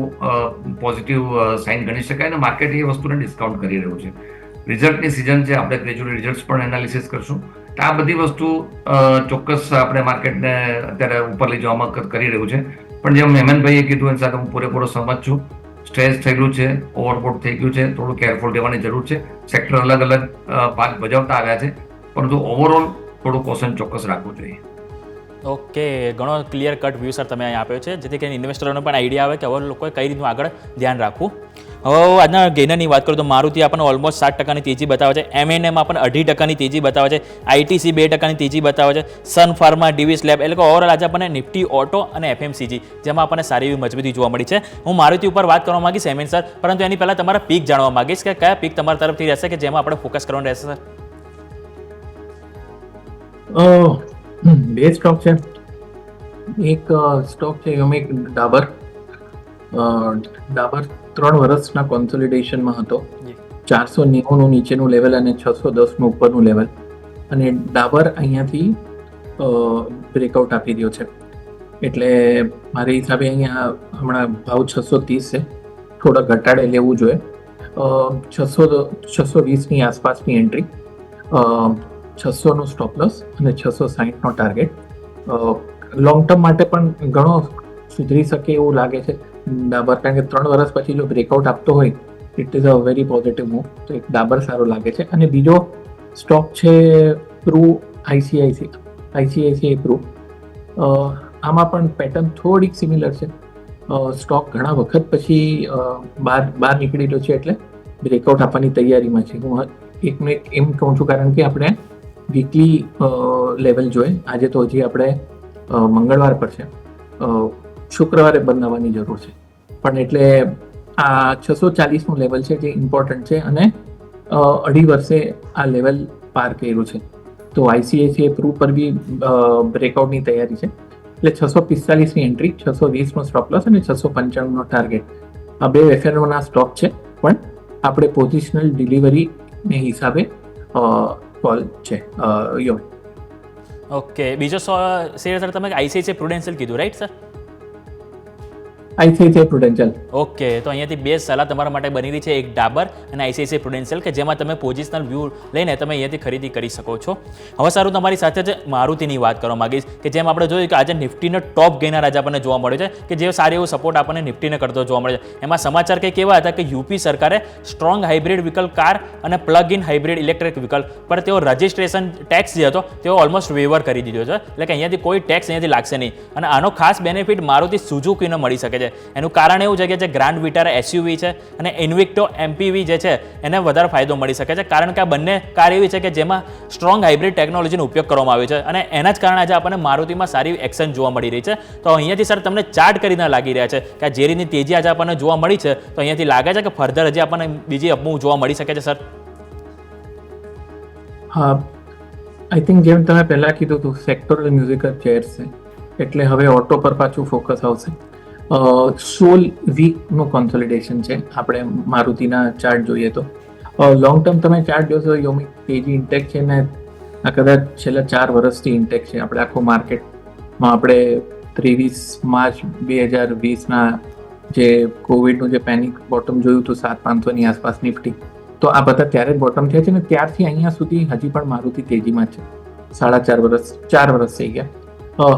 પોઝિટિવ સાઇન ગણી શકાય અને માર્કેટ એ વસ્તુને ડિસ્કાઉન્ટ કરી રહ્યું છે. રિઝલ્ટની સિઝન છે, આપણે ગ્રેજ્યુઅલી રિઝલ્ટ્સ પણ એનાલિસિસ કરશું. આ બધી વસ્તુ ચોક્કસ આપણે માર્કેટને અત્યારે ઉપર લઈ જવામાં કરી રહ્યું છે. પણ જેમ હેમંતભાઈએ કીધું એની સાથે હું પૂરેપૂરો સહમત છું. સ્ટ્રેસ થયેલું છે, ઓવરબોટ થઈ ગયું છે, થોડું કેરફુલ રહેવાની જરૂર છે. સેક્ટર અલગ અલગ ભાગ ભજવતા આવ્યા છે, પરંતુ ઓવરઓલ થોડું કોશન ચોક્કસ રાખવું જોઈએ. ઓકે, ઘણો ક્લિયર કટ વ્યૂ સર તમે અહીં આપ્યો છે, જેથી કરીને ઇન્વેસ્ટરોને પણ આઈડિયા આવે કે હવે લોકોએ કઈ રીતનું આગળ ધ્યાન રાખવું. હવે આજના ગેનરની વાત કરું તો મારુતિ આપણને ઓલમોસ્ટ 7% તેજી બતાવે છે, M&M આપણને 2.5% તેજી બતાવે છે, ITC 2% તેજી બતાવે છે, સન ફાર્મા, ડીવીસ લેબ, એટલે કે ઓવરઓલ આજે આપણને નિફ્ટી ઓટો અને FMCG જેમાં આપણને સારી એવી મજબૂતી જોવા મળી છે. હું મારુતિ ઉપર વાત કરવા માંગીશ હેમેન સર, પરંતુ એની પહેલાં તમારા પીક જાણવા માંગીશ કે કયા પીક તમારા તરફથી રહેશે કે જેમાં આપણે ફોકસ કરવાનું રહેશે સર? બે સ્ટોક છે. એક સ્ટોક છે યોમિક ડાબર. ડાબર 3 વર્ષના કોન્સોલિડેશનમાં હતો. 490 નીચેનું લેવલ અને 610 ઉપરનું લેવલ, અને ડાબર અહીંયાથી બ્રેકઆઉટ આપી રહ્યો છે. એટલે મારા હિસાબે અહીંયા હમણાં ભાવ 630 છે, થોડા ઘટાડે લેવું જોઈએ. 620ની આસપાસની એન્ટ્રી, 600નો સ્ટોપ લોસ અને 660નો ટાર્ગેટ. લોંગ ટર્મ માટે પણ ઘણો સુધરી શકે એવું લાગે છે ડાબર, કારણ કે 3 વર્ષ પછી જો બ્રેકઆઉટ આપતો હોય it is a very positive move. તો એક ડાબર સારો લાગે છે. અને બીજો સ્ટોક છે પ્રૂ, ICICI પ્રૂ. આમાં પણ પેટર્ન થોડીક સિમિલર છે. સ્ટોક ઘણા વખત પછી બહાર નીકળી રહ્યો છે, એટલે બ્રેકઆઉટ આપવાની તૈયારીમાં છે. હું એકને એક એમ કહું છું કારણ કે આપણે વીકલી લેવલ જોઈએ. આજે તો હજી આપણે મંગળવાર પર છે, શુક્રવારે બનાવવાની જરૂર છે. પણ એટલે આ 640નું લેવલ છે જે ઇમ્પોર્ટન્ટ છે, અને 2.5 વર્ષે આ લેવલ પાર કર્યું છે. તો ICICI પ્રૂ પર બી બ્રેકઆઉટની તૈયારી છે. એટલે 645ની એન્ટ્રી, 620નો સ્ટોપ લોસ અને 695નો ટાર્ગેટ. આ બે એફએનઓના સ્ટોક છે, પણ આપણે પોઝિશનલ ડિલિવરીને હિસાબે કોલ છે. ઓકે, બીજો શેર સર તમે ICICI પ્રુડેન્શિયલ કીધું right sir? ICICI Prudential. Okay, તો અહીંયાથી બે સલાહ તમારા માટે બની રહી છે, એક ડાબર અને ICICI પ્રુડેન્શિયલ, કે જેમાં તમે પોઝિશનલ વ્યૂ લઈને તમે અહીંયાથી ખરીદી કરી શકો છો. હવે સારું, તમારી સાથે જ મારુતિની વાત કરવા માંગીશ કે જેમ આપણે જોયું કે આજે નિફ્ટીનો ટોપ ગેનર આજે આપણને જોવા મળ્યો છે, કે જે સારી એવો સપોર્ટ આપણને નિફ્ટીને કરતો જોવા મળે છે. એમાં સમાચાર કંઈક એવા હતા કે યુપી સરકારે સ્ટ્રોંગ હાઇબ્રિડ વ્હીકલ કાર અને plug in hybrid electric vehicle પર તેઓ રજિસ્ટ્રેશન ટેક્સ જે હતો તેઓ ઓલમોસ્ટ વેવર કરી દીધો છે. એટલે કે અહીંયાથી કોઈ ટેક્સ અહીંયાથી લાગશે નહીં, અને આનો ખાસ બેનિફિટ મારુતિ સુઝુકીને મળી શકે છે. એનું કારણ એવું છે કે જે ગ્રાન્ડ વિટારા SUV છે અને ઇન્વિક્ટો MPV જે છે એને વધારે ફાયદો મળી શકે છે, કારણ કે આ બંને કાર એવી છે કે જેમાં સ્ટ્રોંગ હાઇબ્રિડ ટેકનોલોજીનો ઉપયોગ કરવામાં આવ્યો છે, અને એના જ કારણે આજે આપણને મારુતિમાં સારી એક્શન જોવા મળી રહી છે. તો અહીંયાથી સર તમને ચાર્ટ કરીને લાગી રહ્યા છે કે આ જે રીતની તેજી આજે આપણને જોવા મળી છે, તો અહીંયાથી લાગે છે કે ફર્ધર હજી આપણને બીજી અપમૂવ જોવા મળી શકે છે સર? હા, આઈ થિંક જેમ તમે પહેલા કીધું હતું સેક્ટોરલ મ્યુઝિકલ ચેર્સ છે, એટલે હવે ઓટો પર પાછું ફોકસ આવશે. 16 વીકનું કોન્સોલિડેશન છે. આપણે મારુતિના ચાર્ટ જોઈએ તો લોંગ ટર્મ તમે ચાર્ટ જોશો યોમિક તેજી ઇન્ટેક છે ને આ કદાચ છેલ્લા 4 વર્ષથી ઇન્ટેક છે. આપણે આખું માર્કેટમાં આપણે 23 માર્ચ 2020ના જે કોવિડનું જે પેનિક બોટમ જોયું હતું 7,500ની આસપાસ નિફ્ટી, તો આ બધા ત્યારે જ બોટમ થયા છે ને ત્યારથી અહીંયા સુધી હજી પણ મારુતિ તેજીમાં છે. 4 વર્ષ થઈ ગયા.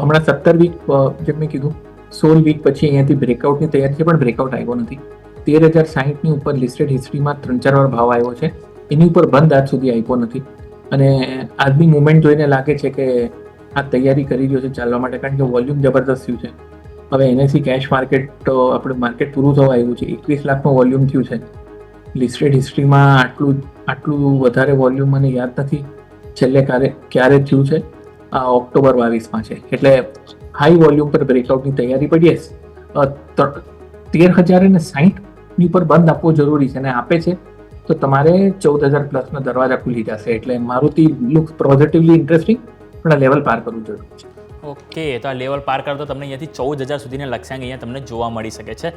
હમણાં 17 વીક જેમ મેં કીધું 16 વીક પછી અહીંયાથી બ્રેકઆઉટની તૈયારી છે, પણ બ્રેકઆઉટ આવ્યો નથી. 13,060ની ઉપર લિસ્ટેડ હિસ્ટ્રીમાં 3-4 વાર ભાવ આવ્યો છે, એની ઉપર બંધ આજ સુધી આપ્યો નથી. અને આજની મુવમેન્ટ જોઈને લાગે છે કે આ તૈયારી કરી રહ્યો છે ચાલવા માટે, કારણ કે વોલ્યુમ જબરદસ્ત થયું છે. હવે NSE કેશ માર્કેટ આપણું માર્કેટ પૂરું થવા આવ્યું છે, 21 લાખનું વોલ્યુમ થયું છે. લિસ્ટેડ હિસ્ટ્રીમાં આટલું વધારે વોલ્યુમ મને યાદ નથી છેલ્લે ક્યારે થયું છે. આ ઓક્ટોબર 22માં છે, એટલે હાઈ વોલ્યુમ પર બ્રેકઆઉટની તૈયારી પડીએ. 13,060ની પર બંધ આપવો જરૂરી છે, અને આપે છે તો તમારે 14,000 પ્લસના દરવાજા ખુલી જશે. એટલે મારુતિ લુક્સ પોઝિટિવલી ઇન્ટરેસ્ટિંગ, પણ આ લેવલ પાર કરવું જરૂરી છે. ઓકે, તો આ લેવલ પાર કરતો તમને અહીંયાથી 14,000 સુધીના લક્ષ્યાંક અહીંયા તમને જોવા મળી શકે છે.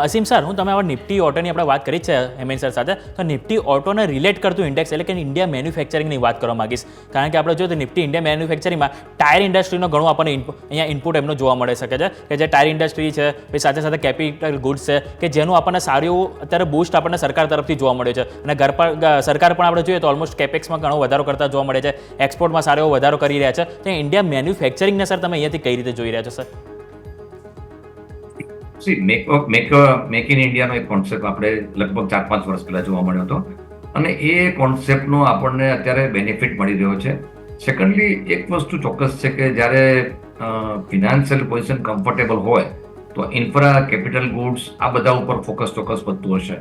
અસીમ સર, હું તમે આવા નિફ્ટી ઓટોની આપણે વાત કરી છે હેમેન સર સાથે, તો નિફ્ટી ઓટોને રિલેટ કરતું ઇન્ડેક્સ એટલે કે ઇન્ડિયા મેન્યુફેક્ચરિંગની વાત કરવા માંગીશ. કારણ કે આપણે જોઈએ તો નિફ્ટી ઇન્ડિયા મેન્યુફેક્ચરિંગમાં ટાયર ઇન્ડસ્ટ્રીનો ઘણું આપણને અહીંયા ઇનપુટ એમનો જોવા મળે શકે છે, કે જે ટાયર ઇન્ડસ્ટ્રી છે, પછી સાથે સાથે કેપિટલ ગુડ્સ છે, કે જેનું આપણને સારું એવું અત્યારે બૂસ્ટ આપણને સરકાર તરફથી જોવા મળ્યો છે. અને સરકાર પણ આપણે જોઈએ તો ઓલમોસ્ટ કેપેક્સમાં ઘણો વધારો કરતા જોવા મળે છે, એક્સપોર્ટમાં સારો એવો વધારો કરી રહ્યા છે. તો ઇન્ડિયા મેન્યુફેક્ચરિંગને સર તમે અહીંયાથી કઈ રીતે જોઈ રહ્યા છો સર? મેક ઇન ઇન્ડિયાનો એક કોન્સેપ્ટ આપણે લગભગ 4-5 વર્ષ પહેલા જોવા મળ્યો હતો, અને એ કોન્સેપ્ટનો આપણને અત્યારે બેનિફિટ મળી રહ્યો છે. સેકન્ડલી, એક વસ્તુ ચોક્કસ છે કે જ્યારે ફિનાન્શિયલ પોઝિશન કમ્ફર્ટેબલ હોય તો ઇન્ફ્રા, કેપિટલ ગુડ્સ આ બધા ઉપર ફોકસ ચોક્કસ વધતું હશે.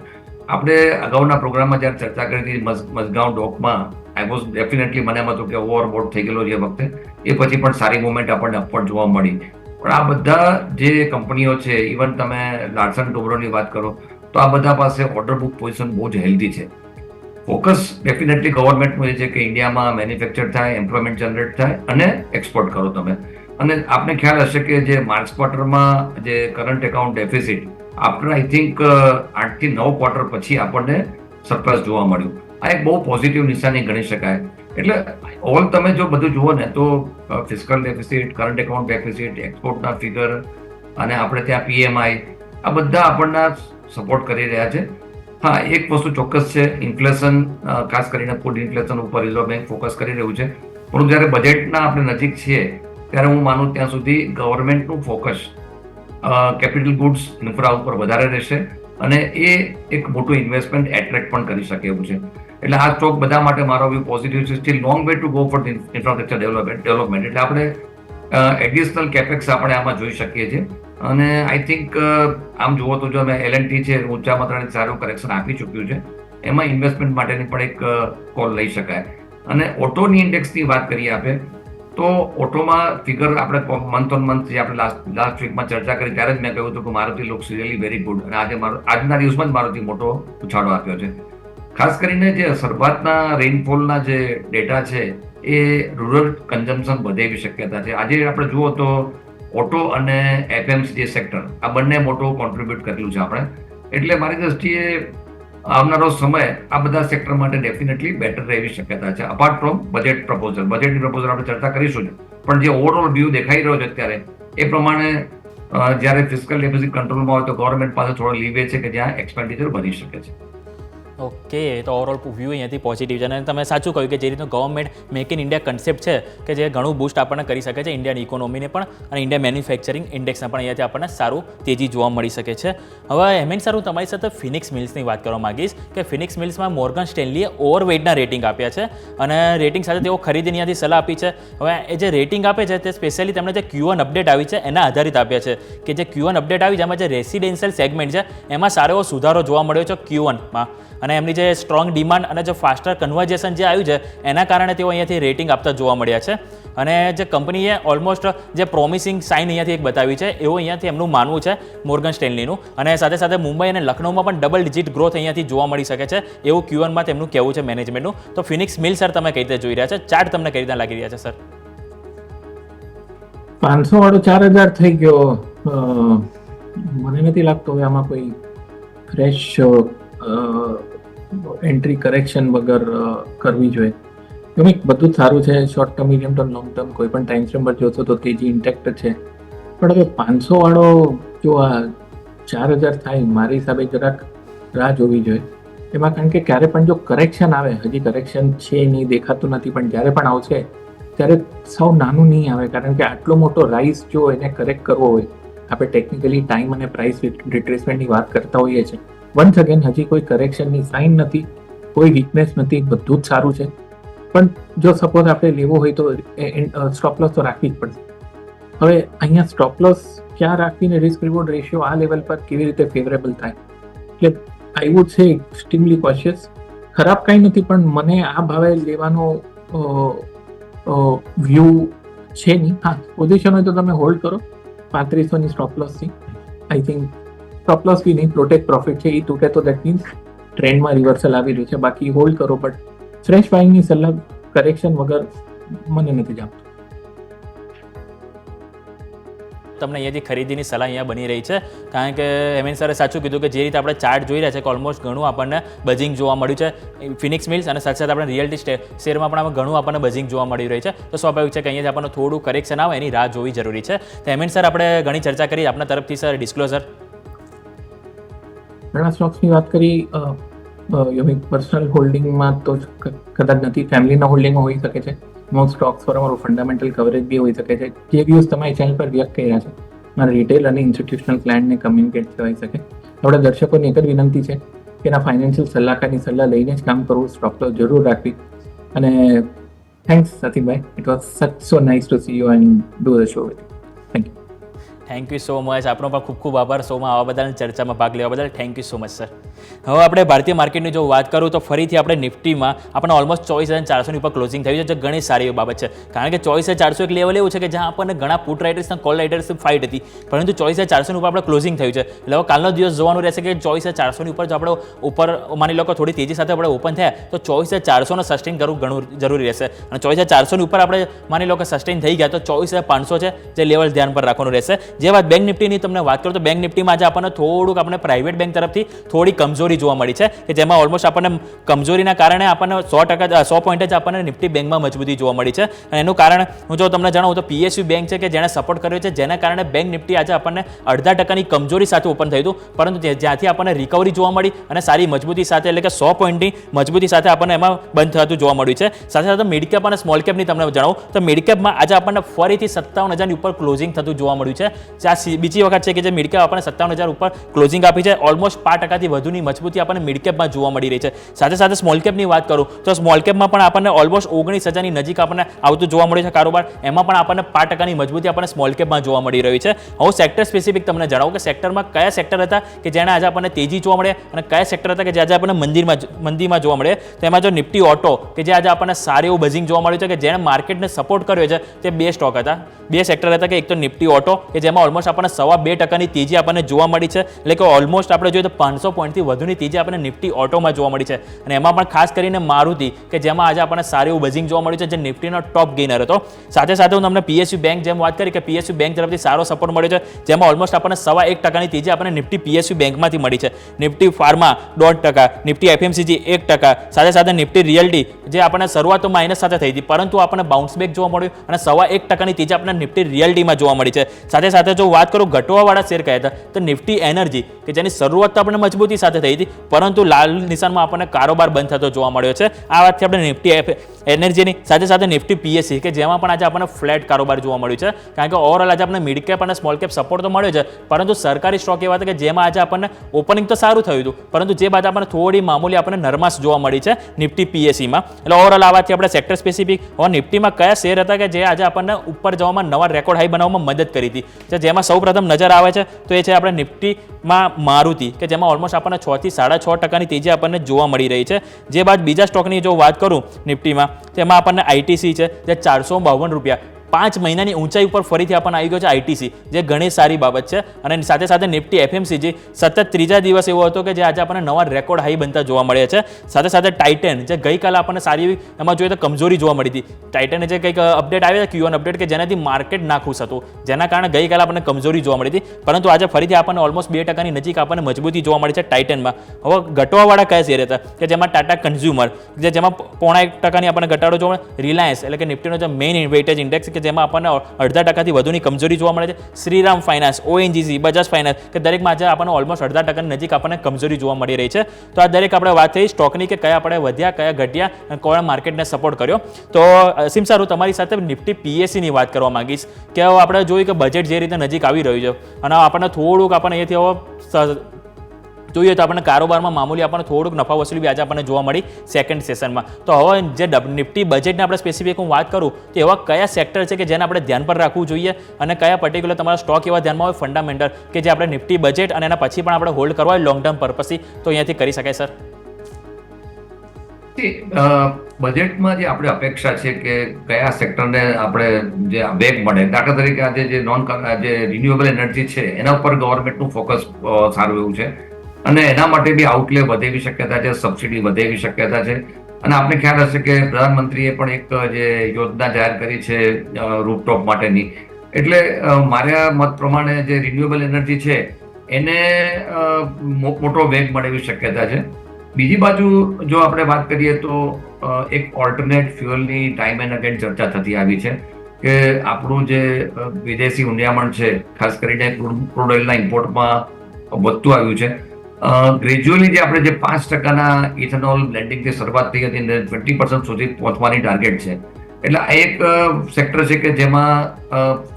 આપણે અગાઉના પ્રોગ્રામમાં જ્યારે ચર્ચા કરી હતી મઝગાંવ ડોકમાં, આઈ વોઝ ડેફિનેટલી મને એમ હતું કે ઓવરબોટ થઈ ગયેલો છે વખતે, એ પછી પણ સારી મુવમેન્ટ આપણને અપવર્ડ જોવા મળી. પણ આ બધા જે કંપનીઓ છે, ઇવન તમે લાર્સન ટોબ્રોની વાત કરો તો આ બધા પાસે ઓર્ડર બુક પોઝિશન બહુ જ હેલ્ધી છે. ફોકસ ડેફિનેટલી ગવર્મેન્ટનું એ છે કે ઇન્ડિયામાં મેન્યુફેક્ચર થાય, એમ્પ્લોયમેન્ટ જનરેટ થાય અને એક્સપોર્ટ કરો તમે. અને આપને ખ્યાલ હશે કે જે માર્ચ ક્વાર્ટરમાં જે current account deficit after I think 8 થી 9 ક્વાર્ટર પછી આપણને સરપ્લસ જોવા મળ્યું. આ એક બહુ પોઝિટિવ નિશાની ગણી શકાય. એટલે ઓલ તમે જો બધું જુઓ ને તો fiscal deficit, current account deficit, એક્સપોર્ટના ફિગર અને આપણે ત્યાં PMI આ બધા આપણને સપોર્ટ કરી રહ્યા છે. હા, એક વસ્તુ ચોક્કસ છે, ઇન્ફ્લેશન, ખાસ કરીને ફૂડ ઇન્ફ્લેશન ઉપર રિઝર્વ બેંક ફોકસ કરી રહ્યું છે. પણ જ્યારે બજેટના આપણે નજીક છીએ ત્યારે હું માનું ત્યાં સુધી ગવર્મેન્ટનું ફોકસ કેપિટલ ગુડ્સ, ઇન્ફ્રા ઉપર વધારે રહેશે, અને એ એક મોટું ઇન્વેસ્ટમેન્ટ એટ્રેક્ટ પણ કરી શકે એવું છે. એટલે આ સ્ટોક બધા માટે મારો વ્યૂ પોઝિટિવ છે. Steel long way to go for infrastructure development. એટલે આપણે એડિશનલ કેપેક્સ આપણે આમાં જોઈ શકીએ છીએ. અને આઈ થિંક આમ જુઓ તો જો અમે L&T છે, ઊંચા માત્રાની સારું કરેક્શન આપી ચૂક્યું છે, એમાં ઇન્વેસ્ટમેન્ટ માટેની પણ એક કોલ લઈ શકાય. અને ઓટોની ઇન્ડેક્સની વાત કરીએ આપણે તો ઓટોમાં ફિગર આપણે મંથ ઓન મંથ જે આપણે લાસ્ટ વીકમાં ચર્ચા કરી ત્યારે જ મેં કહ્યું હતું કે Maruti looks really very good, અને આજના દિવસમાં જ મારુતિ મોટો ઉછાળો આપ્યો છે. ખાસ કરીને જે શરૂઆતના રેઇનફોલના જે ડેટા છે એ રૂરલ કન્ઝમ્પશન વધે એવી શક્યતા છે. આજે આપણે જુઓ તો ઓટો અને FMCG સેક્ટર આ બંને મોટું કોન્ટ્રીબ્યુટ કરેલું છે આપણે. એટલે મારી દ્રષ્ટિએ આવનારો સમય આ બધા સેક્ટર માટે ડેફિનેટલી બેટર રહેવી શક્યતા છે. અપાર્ટ ફ્રોમ બજેટની પ્રપોઝલ આપણે ચર્ચા કરીશું જ, પણ જે ઓવરઓલ વ્યૂ દેખાઈ રહ્યો છે અત્યારે એ પ્રમાણે જ્યારે ફિસ્કલ ડેફિસિટ કંટ્રોલમાં હોય તો ગવર્મેન્ટ પાસે થોડો લીવે છે કે જ્યાં એક્સપેન્ડિચર વધી શકે છે. ઓકે, તો ઓવરઓલ વ્યૂ અહીંયાથી પોઝિટિવ છે. અને તમે સાચું કહ્યું કે જે રીતનું government make in India concept છે કે જે ઘણું બૂસ્ટ આપણને કરી શકે છે ઇન્ડિયન ઇકોનોમીને પણ, અને ઇન્ડિયા મેન્યુફેક્ચરિંગ ઇન્ડેક્સને પણ અહીંયાથી આપણને સારું તેજી જોવા મળી શકે છે. હવે હેમેન સર, હું તમારી સાથે ફિનિક્સ મિલ્સની વાત કરવા માંગીશ કે ફિનિક્સ મિલ્સમાં મોર્ગન સ્ટેનલીએ ઓવરવેટના રેટિંગ આપ્યા છે, અને રેટિંગ સાથે તેઓ ખરીદીની અહીંયાથી સલાહ આપી છે. હવે એ જે રેટિંગ આપે છે તે સ્પેશિયલી તેમણે જે Q1 અપડેટ આવી છે એના આધારિત આપ્યા છે, કે જે Q1 અપડેટ આવી જેમાં જે રેસિડેન્શિયલ સેગમેન્ટ છે એમાં સારો એવો સુધારો જોવા મળ્યો છે Q1માં, અને એમની જે સ્ટ્રોંગ ડિમાન્ડ અને જે ફાસ્ટર કન્વર્જેશન જે આવ્યું છે એના કારણે તેઓ અહીંયાથી રેટિંગ આપતા જોવા મળ્યા છે. અને જે કંપનીએ ઓલમોસ્ટ જે પ્રોમિસિંગ સાઇન અહીંયાથી એક બતાવી છે એવું અહીંયાથી એમનું માનવું છે મોર્ગન સ્ટેનલીનું. અને સાથે સાથે મુંબઈ અને લખનૌમાં પણ ડબલ ડિજિટ ગ્રોથ અહીંયાથી જોવા મળી શકે છે એવું Q1માં તેમનું કહેવું છે મેનેજમેન્ટનું. તો ફિનિક્સ મિલ સર તમે કઈ રીતે જોઈ રહ્યા છે? ચાર્ટ તમને કઈ રીતે લાગી રહ્યા છે સર? 500 વાળો 4,000 થઈ ગયો મને નથી લાગતું હવે આમાં કોઈ ફ્રેશ એન્ટ્રી કરેક્શન વગર કરવી જોઈએ. બધું જ સારું છે, short term, medium term, long term કોઈ પણ ટાઈમ ફ્રેમ પર જોશો તો તેજી ઇન્ટેક્ટ છે. પણ હવે 500 વાળો જો આ 4000 થાય, મારી હિસાબે જરાક રાહ જોવી જોઈએ એમાં. કારણ કે ક્યારે પણ જો કરેક્શન આવે, હજી કરેક્શન છે નહીં, દેખાતું નથી, પણ જ્યારે પણ આવશે ત્યારે સાવ નાનું નહીં આવે. કારણ કે આટલો મોટો રાઇઝ જો એને કરેક્ટ કરવો હોય, આપણે ટેકનિકલી ટાઈમ અને પ્રાઇસ રિટ્રેસમેન્ટની વાત કરતા હોઈએ છીએ. વન્સ અગેન હજી કોઈ કરેક્શનની સાઇન નથી, કોઈ વીકનેસ નથી, બધું જ સારું છે. પણ જો સપોઝ આપણે લેવો હોય તો સ્ટોપ લોસ તો રાખવી જ પડશે. હવે અહીંયા સ્ટોપ લોસ ક્યાં રાખીને રિસ્ક રિવોર્ડ રેશિયો આ લેવલ પર કેવી રીતે ફેવરેબલ થાય, એટલે I would say extremely cautious. ખરાબ કાંઈ નથી, પણ મને આ ભાવે લેવાનો વ્યૂ છે નહીં. હા, પોઝિશન હોય તો તમે હોલ્ડ કરો 3500ની સ્ટોપ લોસથી. I think stop loss be નહીં, પ્રોટેક્ટ પ્રોફિટ છે, એ તૂટે તો દેટ મીન્સ ટ્રેન્ડમાં રિવર્સલ આવી રહ્યું છે. બાકી હોલ્ડ કરો, બટ ફ્રેશ બાઇંગની સલાહ કરેક્શન વગર મને નથી જામતું. તમને અહીંયાથી ખરીદીની સલાહ અહીંયા બની રહી છે, કારણ કે હેમેન સરે સાચું કીધું કે જે રીતે આપણે ચાર્ટ જોઈ રહ્યા છે કે ઓલમોસ્ટ ઘણું આપણને બઝિંગ જોવા મળ્યું છે ફિનિક્સ મિલ્સ, અને સાથે સાથે આપણે રિયલ્ટી શેરમાં પણ ઘણું આપણને બઝિંગ જોવા મળી રહ્યું છે. તો સ્વાભાવિક છે કે અહીંયા આપણને થોડું કરેક્શન આવે એની રાહ જોવી જરૂરી છે. તો હેમેન સર, આપણે ઘણી ચર્ચા કરી આપણા તરફથી. સર, ડિસ્ક્લોઝર ઘણા સ્ટોક્સની વાત કરી. પર્સનલ હોલ્ડિંગમાં તો કદાચ નથી, ફેમિલીના હોલ્ડિંગમાં હોઈ શકે છે. અમુક સ્ટોક્સ પર અમારું ફંડામેન્ટલ કવરેજ બી હોઈ શકે છે. જે વ્યૂઝ તમારી ચેનલ પર વ્યક્ત કર્યા છે મારા રિટેલ અને ઇન્સ્ટિટ્યુશનલ ક્લાયન્ટને કમ્યુનિકેટ થવાઈ શકે. આપણા દર્શકોની એક જ વિનંતી છે કે એના ફાઇનાન્શિયલ સલાહકારની સલાહ લઈને જ કામ કરવું, સ્ટોપ લોસ જરૂર રાખવી. અને thanks સતીનભાઈ, it was such so nice to see you and do the show with you. Thank you. Thank you so much. આપણો પણ ખૂબ ખૂબ આભાર શોમાં આવવા બદલ, ચર્ચામાં ભાગ લેવા બદલ. Thank you so much sir. હવે આપણે ભારતીય માર્કેટની જો વાત કરું તો ફરીથી આપણે નિફ્ટીમાં આપણને ઓલમોસ્ટ 24,400ની ઉપર ક્લોઝિંગ થયું છે, જે ઘણી સારી બાબત છે. કારણ કે 24,400 એક લેવલ એવું છે કે જ્યાં આપણને ઘણા પુટ રાઇટર્સના કોલ રાઇટર્સ ફાઇટ હતી, પરંતુ 24,400 ઉપર આપણે ક્લોઝિંગ થયું છે. એટલે હવે કાલનો દિવસ જોવાનું રહેશે કે 24,400ની ઉપર જો આપણે ઉપર માની લો કે થોડી તેજી સાથે આપણે ઓપન થયા તો 24,400નો સસ્ટેન કરવું ઘણું જરૂરી રહેશે. અને 24,400ની ઉપર આપણે માની લો કે સસ્ટેન થઈ ગયા તો 24,500 છે જે લેવલ ધ્યાન પર રાખવાનું રહેશે. જે વાત બેંક નિફ્ટીની તમને વાત કરું તો બેંક નિફ્ટીમાં આજે આપણને થોડુંક આપણે પ્રાઇવેટ બેંક તરફથી થોડી કમજોરી જોવા મળી છે, કે જેમાં ઓલમોસ્ટ આપણને કમજોરીના કારણે આપણને 100 પોઈન્ટ જ આપણને નિફ્ટી બેંકમાં મજબૂતી જોવા મળી છે. અને એનું કારણ હું જો તમને જણાવું તો PSU બેંક છે કે જેણે સપોર્ટ કર્યો છે, જેના કારણે બેંક નિફ્ટી આજે આપણને 0.5% કમજોરી સાથે ઓપન થયું હતું, પરંતુ જ્યાંથી આપણને રિકવરી જોવા મળી અને સારી મજબૂતી સાથે, એટલે કે 100 પોઈન્ટની મજબૂતી સાથે આપણને એમાં બંધ થતું જોવા મળ્યું છે. સાથે સાથે મિડ કેપ અને સ્મોલ કેપની તમને જણાવું તો મિડ કેપમાં આજે આપણને ફરીથી 57,000ની ઉપર ક્લોઝિંગ થતું જોવા મળ્યું છે. આ બીજી વખત છે કે જે મિડ કેપ આપણને 57,000 ઉપર ક્લોઝિંગ આપી છે. ઓલમોસ્ટ 5%થી વધુની મજબૂતી આપણને મિડ કેપમાં જોવા મળી રહી છે. સાથે સાથે સ્મોલ કેપની વાત કરું તો સ્મોલ કેપમાં પણ આપણને ઓલમોસ્ટ 19,000ની નજીક આપણને આવતું જોવા મળ્યું છે કારોબાર. એમાં પણ આપણને 5%ની મજબૂતી આપણને સ્મોલ કેપમાં જોવા મળી રહી છે. હું સેક્ટર સ્પેસિફિક તમને જણાવું કે સેક્ટરમાં કયા સેક્ટર હતા કે જેને આજે આપણને તેજી જોવા મળે અને કયા સેક્ટર હતા કે જે આજે આપણને મંદીમાં જોવા મળે. તો એમાં જો નિફ્ટી ઓટો કે જે આજે આપણને સારું એવું બઝિંગ જોવા મળ્યું છે, કે જેણે માર્કેટને સપોર્ટ કર્યો છે, તે બે સ્ટોક હતા, બે સેક્ટર હતા. કે એક તો નિફ્ટી ઓટો કે જેમાં ઓલમોસ્ટ આપણને 2.25%ની તેજી આપણને જોવા મળી છે. એટલે કે ઓલમોસ્ટ આપણે જોઈએ તો 500 પોઈન્ટથી વધુની તેજી આપણને નિફ્ટી ઓટોમાં જોવા મળી છે. અને એમાં પણ ખાસ કરીને મારુતિ કે જેમાં આજે આપણને સારું એવું બઝિંગ જોવા મળ્યું છે, જે નિફ્ટીનો ટોપ ગેઇનર હતો. સાથે સાથે હું તમને PSU બેંક જેમ વાત કરી કે PSU બેંક તરફથી સારો સપોર્ટ મળ્યો છે, જેમાં ઓલમોસ્ટ આપણને 1.25%ની તેજી આપણને નિફ્ટી PSU બેંકમાંથી મળી છે. નિફ્ટી ફાર્મા 0.5%, નિફ્ટી FMCG 1%, સાથે સાથે નિફ્ટી રિયલ્ટી જે આપણને શરૂઆતમાં માઇનસ સાથે થઈ હતી, પરંતુ આપણને બાઉન્સ બેક જોવા મળ્યું અને 1.25%ની તેજી આપણને નિફ્ટી રિયલ્ટીમાં જોવા મળી છે. સાથે સાથે જો વાત કરું ઘટવાવાળા શેર કયા હતા તો નિફ્ટી એનર્જી કે જેની શરૂઆત તો આપણને મજબૂતી સાથે થઈ હતી, પરંતુ લાલ નિશાનમાં આપણને કારોબાર બંધ થતો જોવા મળ્યો છે. આ વાતથી આપણે નિફ્ટી એનર્જીની સાથે સાથે નિફ્ટી PSE કે જેમાં પણ આજે આપણને ફ્લેટ કારોબાર જોવા મળ્યું છે. કારણ કે ઓવરઓલ આજે આપણે મિડ કેપ અને સ્મોલ કેપ સપોર્ટ તો મળ્યો છે, પરંતુ સરકારી સ્ટોક એવા હતા કે જેમાં આજે આપણને ઓપનિંગ તો સારું થયું હતું, પરંતુ જે બાદ આપણને થોડી મામૂલી આપણને નરમાશ જોવા મળી છે નિફ્ટી PSEમાં. એટલે ઓવરઓલ આ વાતથી આપણે સેક્ટર સ્પેસિફિક હવે નિફ્ટીમાં કયા શેર હતા કે જે આજે આપણને ઉપર જવામાં નવા રેકોર્ડ હાઈ બનાવવામાં મદદ કરી હતી, જેમાં સૌપ્રથમ નજર આવે છે તો એ છે આપણે નિફ્ટીમાં મારુતિ કે જેમાં ઓલમોસ્ટ આપણને 6 થી 6.5%ની તેજી આપણને જોવા મળી રહી છે. જે બાદ બીજા સ્ટોકની જો વાત કરું નિફ્ટીમાં તેમાં આપણને ITC છે જે 452 રૂપિયા 5 મહિનાની ઊંચાઈ ઉપર ફરીથી આપણને આવી ગયો છે આઈટીસી, જે ઘણી સારી બાબત છે. અને સાથે સાથે નિફ્ટી એફએમસીજી સતત ત્રીજા દિવસ એવો હતો કે જે આજે આપણને નવા રેકોર્ડ હાઈ બનતા જોવા મળે છે. સાથે સાથે ટાઇટન, જે ગઈકાલે આપણને સારી એમાં જોઈએ તો કમજોરી જોવા મળી હતી. ટાઇટને જે કંઈક અપડેટ આવ્યા Q1 અપડેટ કે જેનાથી માર્કેટ ના ખુશ હતું, જેના કારણે ગઈકાલે આપણને કમજોરી જોવા મળી હતી. પરંતુ આજે ફરીથી આપણને ઓલમોસ્ટ 2% નજીક આપણને મજબૂતી જોવા મળી છે ટાઇટનમાં. હવે ઘટવાવાળા કયા શેર હતા કે જેમાં ટાટા કન્ઝ્યુમર, જેમાં 0.5% આપણને ઘટાડો જોવા મળે. રિલાયન્સ એટલે કે નિફ્ટીનો જે મેઇન વેઇટેજ ઇન્ડેક્સ કે જેમાં આપણને 0.5% વધુની કમજોરી જોવા મળે છે. Shriram finance, ONGC, Bajaj finance કે દરેકમાં આજે આપણને ઓલમોસ્ટ 0.5% નજીક આપણને કમજોરી જોવા મળી રહી છે. તો આ દરેક આપણે વાત થઈ સ્ટોકની કે કયા આપણે વધ્યા, કયા ઘટ્યા અને કયા માર્કેટને સપોર્ટ કર્યો. તો અસીમ સર, હું તમારી સાથે નિફ્ટી PSEની વાત કરવા માંગીશ કે હવે આપણે જોયું કે બજેટ જે રીતે નજીક આવી રહ્યું છે અને આપણને થોડુંક આપણને અહીંયાથી હવે જોઈએ તો આપણને કારોબારમાં મામૂલી આપણને થોડુંક નફા વસૂલી બી આજે આપણને જોવા મળી સેકન્ડ સેશનમાં. તો હવે જે નિફ્ટી બજેટને આપણે સ્પેસિફિક હું વાત કરું તો એવા કયા સેક્ટર છે કે જેને આપણે ધ્યાન પર રાખવું જોઈએ અને કયા પર્ટિક્યુલર તમારા સ્ટોક એવા ધ્યાનમાં હોય ફંડામેન્ટલ કે જે આપણે નિફ્ટી બજેટ અને એના પછી પણ આપણે હોલ્ડ કરવા હોય લોંગ ટર્મ પર્પસથી, તો અહીંયાથી કરી શકાય સર? બજેટમાં જે આપણે અપેક્ષા છે કે કયા સેક્ટરને આપણે જે વેગ મળે, દાખલા તરીકે આજે જે જે રિન્યુએબલ એનર્જી છે એના ઉપર ગવર્મેન્ટનું ફોકસ સારું એવું છે અને એના માટે બી આઉટલે વધે એવી શક્યતા છે, સબસિડી વધે એવી શક્યતા છે. અને આપણે ખ્યાલ હશે કે પ્રધાનમંત્રીએ પણ એક જે યોજના જાહેર કરી છે રૂફટોપ માટેની. એટલે મારા મત પ્રમાણે જે રિન્યુએબલ એનર્જી છે એને મોટો વેગ મળે એવી શક્યતા છે. બીજી બાજુ જો આપણે વાત કરીએ તો એક ઓલ્ટરનેટ ફ્યુઅલની ટાઈમ એન્ડ અગેન ચર્ચા થતી આવી છે કે આપણું જે વિદેશી ઊંડિયામણ છે, ખાસ કરીને ક્રૂડ ઓઇલના ઇમ્પોર્ટમાં વધતું આવ્યું છે. ગ્રેજ્યુઅલી જે આપણે જે 5%ના ઇથેનોલ બ્લેન્ડિંગથી શરૂઆત થઈ હતી અને 20% સુધી પહોંચવાની ટાર્ગેટ છે. એટલે આ એક સેક્ટર છે કે જેમાં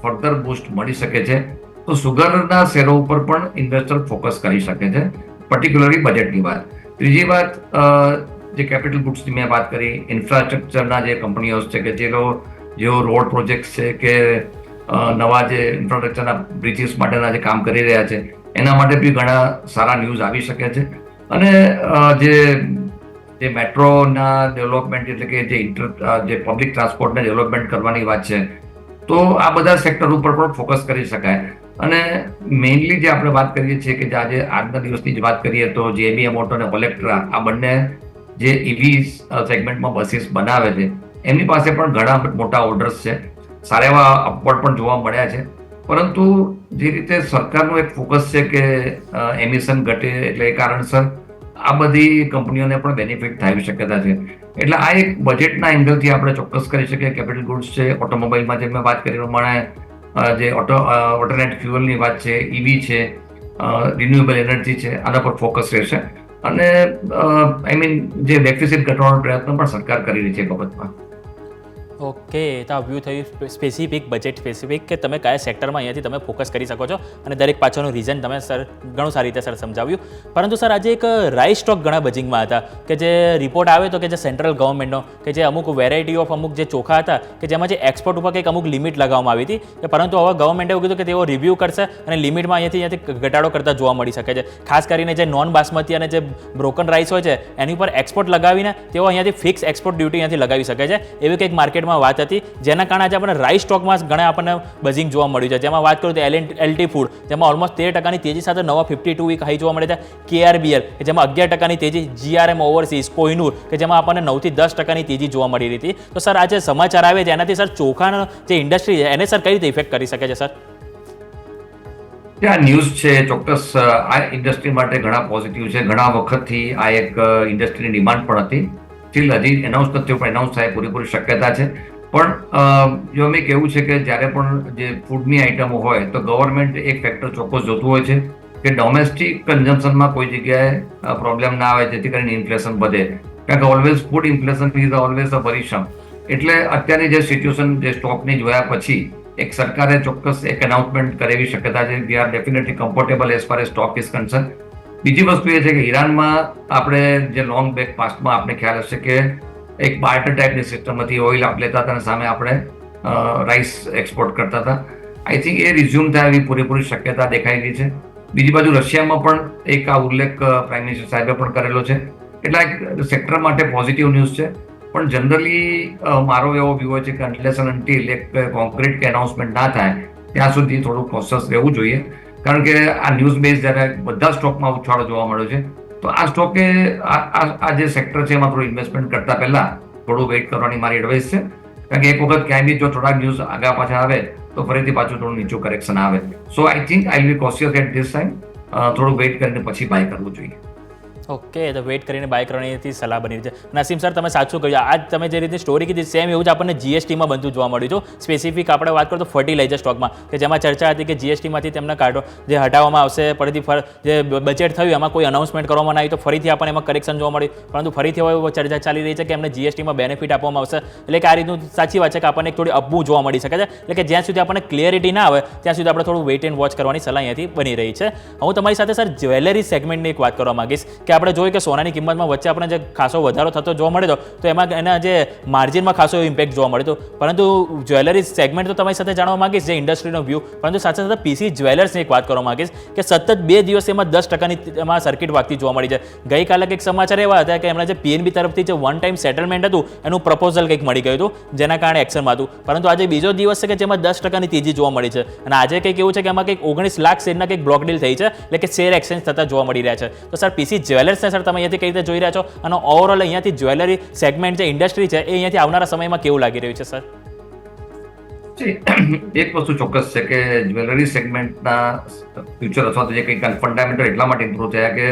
ફર્ધર બૂસ્ટ મળી શકે છે. તો સુગરના શેરો ઉપર પણ ઇન્વેસ્ટર ફોકસ કરી શકે છે, પર્ટિક્યુલરલી બજેટની વાત. ત્રીજી વાત, જે કેપિટલ ગુડ્સની મેં વાત કરી, ઇન્ફ્રાસ્ટ્રક્ચરના જે કંપનીઓ છે કે જેઓ રોડ પ્રોજેક્ટ છે કે નવા જે ઇન્ફ્રાસ્ટ્રક્ચરના બ્રિજીસ માટેના જે કામ કરી રહ્યા છે એના માટે બી ઘણા સારા ન્યૂઝ આવી શકે છે. અને જે મેટ્રોના ડેવલપમેન્ટ એટલે કે જે પબ્લિક ટ્રાન્સપોર્ટને ડેવલપમેન્ટ કરવાની વાત છે તો આ બધા સેક્ટર ઉપર પણ ફોકસ કરી શકાય. અને મેઇનલી જે આપણે વાત કરીએ છીએ કે આજે આજના દિવસની જ વાત કરીએ તો JBM ઓટો અને ઓલેક્ટ્રા આ બંને જે EV સેગમેન્ટમાં બસીસ બનાવે છે એમની પાસે પણ ઘણા મોટા ઓર્ડર્સ છે, સારા એવા અપવર્ડ પણ જોવા મળ્યા છે. પરંતુ જે રીતે સરકારનું એક ફોકસ છે કે એમિશન ઘટે એટલે એ કારણસર આ બધી કંપનીઓને પણ બેનિફિટ થાય શક્યતા છે. એટલે આ એક બજેટના એંગલથી આપણે ચોક્કસ કરી શકીએ. કેપિટલ ગુડ્સ છે, ઓટોમોબાઈલમાં જે મેં વાત કરી પ્રમાણે જે ઓલ્ટરનેટ ફ્યુઅલની વાત છે, EV છે, રિન્યુએબલ એનર્જી છે, આના પર ફોકસ રહેશે. અને જે ડેફિસિટ ઘટાડવાનો પ્રયત્ન પણ સરકાર કરી રહી છે બાબતમાં. ઓકે, તો આ વ્યૂ થયું સ્પેસિફિક, બજેટ સ્પેસિફિક કે તમે કયા સેક્ટરમાં અહીંયાથી તમે ફોકસ કરી શકો છો અને દરેક પાછળનું રીઝન તમે સર ઘણું સારી રીતે સર સમજાવ્યું. પરંતુ સર આજે એક રાઈસ સ્ટોક ઘણા બજિંગમાં હતા કે જે રિપોર્ટ આવ્યો હતો કે જે સેન્ટ્રલ ગવર્મેન્ટનો કે જે અમુક વેરાયટી ઓફ અમુક જે ચોખા હતા કે જેમાં જે એક્સપોર્ટ ઉપર કંઈક અમુક લિમિટ લગાવવામાં આવી હતી. પરંતુ હવે ગવર્મેન્ટે એવું કીધું કે તેઓ રિવ્યૂ કરશે અને લિમિટમાં અહીંયાથી ઘટાડો કરતા જોવા મળી શકે છે. ખાસ કરીને જે નોન બાસમતી અને જે બ્રોકન રાઈસ હોય છે એની ઉપર એક્સપોર્ટ લગાવીને તેઓ અહીંયાથી ફિક્સ એક્સપોર્ટ ડ્યુટી અહીંયાથી લગાવી શકે છે એવી કંઈક માર્કેટમાં વાત હતી, જેના કારણે આજે આપણને રાઈસ સ્ટોકમાં ઘણા આપણને બઝિંગ જોવા મળ્યું છે. જેમાં વાત કરું તો LT ફૂડ, જેમાં ઓલમોસ્ટ 13%ની તેજી સાથે નવા 52 વીક હાઈ જોવા મળે છે. KRBL કે જેમાં 11%ની તેજી, GRM ઓવરસીઝ, કોહિનૂર કે જેમાં આપણને 9 થી 10%ની તેજી જોવા મળી રહી હતી. તો સર આજે સમાચાર આવે છે એનાથી સર ચોખાનો જે ઇન્ડસ્ટ્રી છે એને સર કઈ રીતે ઇફેક્ટ કરી શકે છે સર? આ ન્યૂઝ છે ચોક્કસ આ ઇન્ડસ્ટ્રી માટે ઘણા પોઝિટિવ છે. ઘણા વખતથી આ એક ઇન્ડસ્ટ્રીની ડિમાન્ડ પણ હતી. સ્ટીલ હજી એનાઉન્સ નથી પણ એનાઉન્સ થાય પૂરેપૂરી શક્યતા છે. પણ જો મેં કહેવું છે કે જ્યારે પણ જે ફૂડની આઇટમો હોય તો ગવર્મેન્ટ એક ફેક્ટર ચોક્કસ જોતું હોય છે કે ડોમેસ્ટિક કન્ઝમ્પશનમાં કોઈ જગ્યાએ પ્રોબ્લેમ ના આવે જેથી કરીને ઇન્ફ્લેશન વધે. કારણ કે always food inflation is always a worrisome. એટલે અત્યારની જે સિચ્યુએશન જે સ્ટોકની જોયા પછી એક સરકારે ચોક્કસ એક એનાઉન્સમેન્ટ કરેવી શક્યતા છે. We are definitely comfortable as far as stock is concern. બીજી વસ્તુ એ છે કે ઈરાનમાં આપણે જે લોંગ બેક પાસ્ટમાં આપણે ખ્યાલ હશે કે એક બાર્ટર ટાઈપની સિસ્ટમ હતી, ઓઇલ આપ લેતા હતા અને સામે આપણે રાઈસ એક્સપોર્ટ કરતા હતા. આઈ થિંક એ રિઝ્યુમ થાય એવી પૂરેપૂરી શક્યતા દેખાઈ રહી છે. બીજી બાજુ રશિયામાં પણ એક આ ઉલ્લેખ પ્રાઇમ મિનિસ્ટર સાહેબે પણ કરેલો છે. એટલે એક સેક્ટર માટે પોઝિટિવ ન્યૂઝ છે. પણ જનરલી મારો એવો વ્યૂ હોય છે કે અનલેસ એન્ડ અનટિલ એક કોન્ક્રીટ કે એનાઉન્સમેન્ટ ના થાય ત્યાં સુધી થોડું કોશિયસ રહેવું જોઈએ. કારણ કે આ ન્યૂઝ બેઝ જ્યારે બધા સ્ટોકમાં ઉછાળો જોવા મળ્યો છે, તો આ સ્ટોકે આ જે સેક્ટર છે એમાં થોડું ઇન્વેસ્ટમેન્ટ કરતા પહેલા થોડું વેઇટ કરવાની મારી એડવાઇસ છે. કારણ કે એક વખત ક્યાંય બી જો થોડાક ન્યૂઝ આગા પાછા આવે તો ફરીથી પાછું થોડું નીચું કરેક્શન આવે. So I think I will be cautious at this time. થોડું વેઇટ કરીને પછી બાય કરવું જોઈએ. ઓકે, તો વેઇટ કરીને બાય કરવાની સલાહ બની છે. નસીમ સર, તમે સાચું કહ્યું. આજ તમે જે રીતે સ્ટોરી કીધી સેમ એવું જ આપણને જીએસટીમાં બનતું જોવા મળ્યું છે. સ્પેસિફિક આપણે વાત કરીએ તો ફર્ટિલાઇઝર સ્ટોકમાં, કે જેમાં ચર્ચા હતી કે જીએસટીમાંથી તેમને કાઢો જે હટાવવામાં આવશે, ફરીથી જે બજેટ થયું એમાં કોઈ અનાઉન્સમેન્ટ કરવામાં ના આવી તો ફરીથી આપણને એમાં કરેક્શન જોવા મળ્યું. પરંતુ ફરીથી હવે ચર્ચા ચાલી રહી છે કે એમને જીએસટીમાં બેનિફિટ આપવામાં આવશે. એટલે કે આ રીતનું સાચી વાત છે કે આપણને એક થોડી અપવું જોવા મળી શકે છે. એટલે કે જ્યાં સુધી આપણને ક્લિયરિટી ના આવે ત્યાં સુધી આપણે થોડું વેઇટ એન્ડ વોચ કરવાની સલાહ અહીંયાથી બની રહી છે. હું તમારી સાથે સર જ્વેલરી સેગમેન્ટની એક વાત કરવા માંગીશ કે આપણે જોયું કે સોનાની કિંમતમાં વચ્ચે આપણે જે ખાસો વધારો થતો જોવા મળ્યો તો એમાં એના જે માર્જિનમાં ખાસો એવો ઇમ્પેક્ટ જોવા મળ્યો હતો. પરંતુ જ્વેલરી સેગમેન્ટ તો તમારી સાથે જાણવા માંગીશ જે ઇન્ડસ્ટ્રીનો વ્યૂ, પરંતુ સાથે સાથે પીસી જ્વેલર્સની એક વાત કરવા માંગીશ કે સતત 2 દિવસ એમાં 10% એમાં સર્કિટ વાગતી જોવા મળી છે. ગઈકાલે કંઈક સમાચાર એવા હતા કે એમના જે પીએનબી તરફથી જે વન ટાઈમ સેટલમેન્ટ હતું એનું પ્રપોઝલ કંઈક મળી ગયું હતું જેના કારણે એક્શનમાં હતું. પરંતુ આજે બીજો દિવસ છે કે જેમાં 10%ની તેજી જોવા મળી છે અને આજે કંઈક એવું છે કે એમાં કંઈક 19 લાખ શેરના કંઈક બ્લોક ડીલ થઈ છે. એટલે કે શેર એક્સચેન્જ થતા જોવા મળી રહ્યા છે. તો સર પીસી જ્વેલર્સને સર તમે અહીંયાથી કઈ રીતે જોઈ રહ્યા છો અને ઓવરઓલ અહીંયાથી જ્વેલરી સેગમેન્ટ જે ઇન્ડસ્ટ્રી છે એ અહીંયાથી આવનારા સમયમાં કેવું લાગી રહ્યું છે સર? એક વસ્તુ ચોક્કસ છે કે જ્વેલરી સેગમેન્ટના ફ્યુચર અથવા તો જે કંઈક ફંડામેન્ટલ એટલા માટે ઇમ્પ્રુવ થયા કે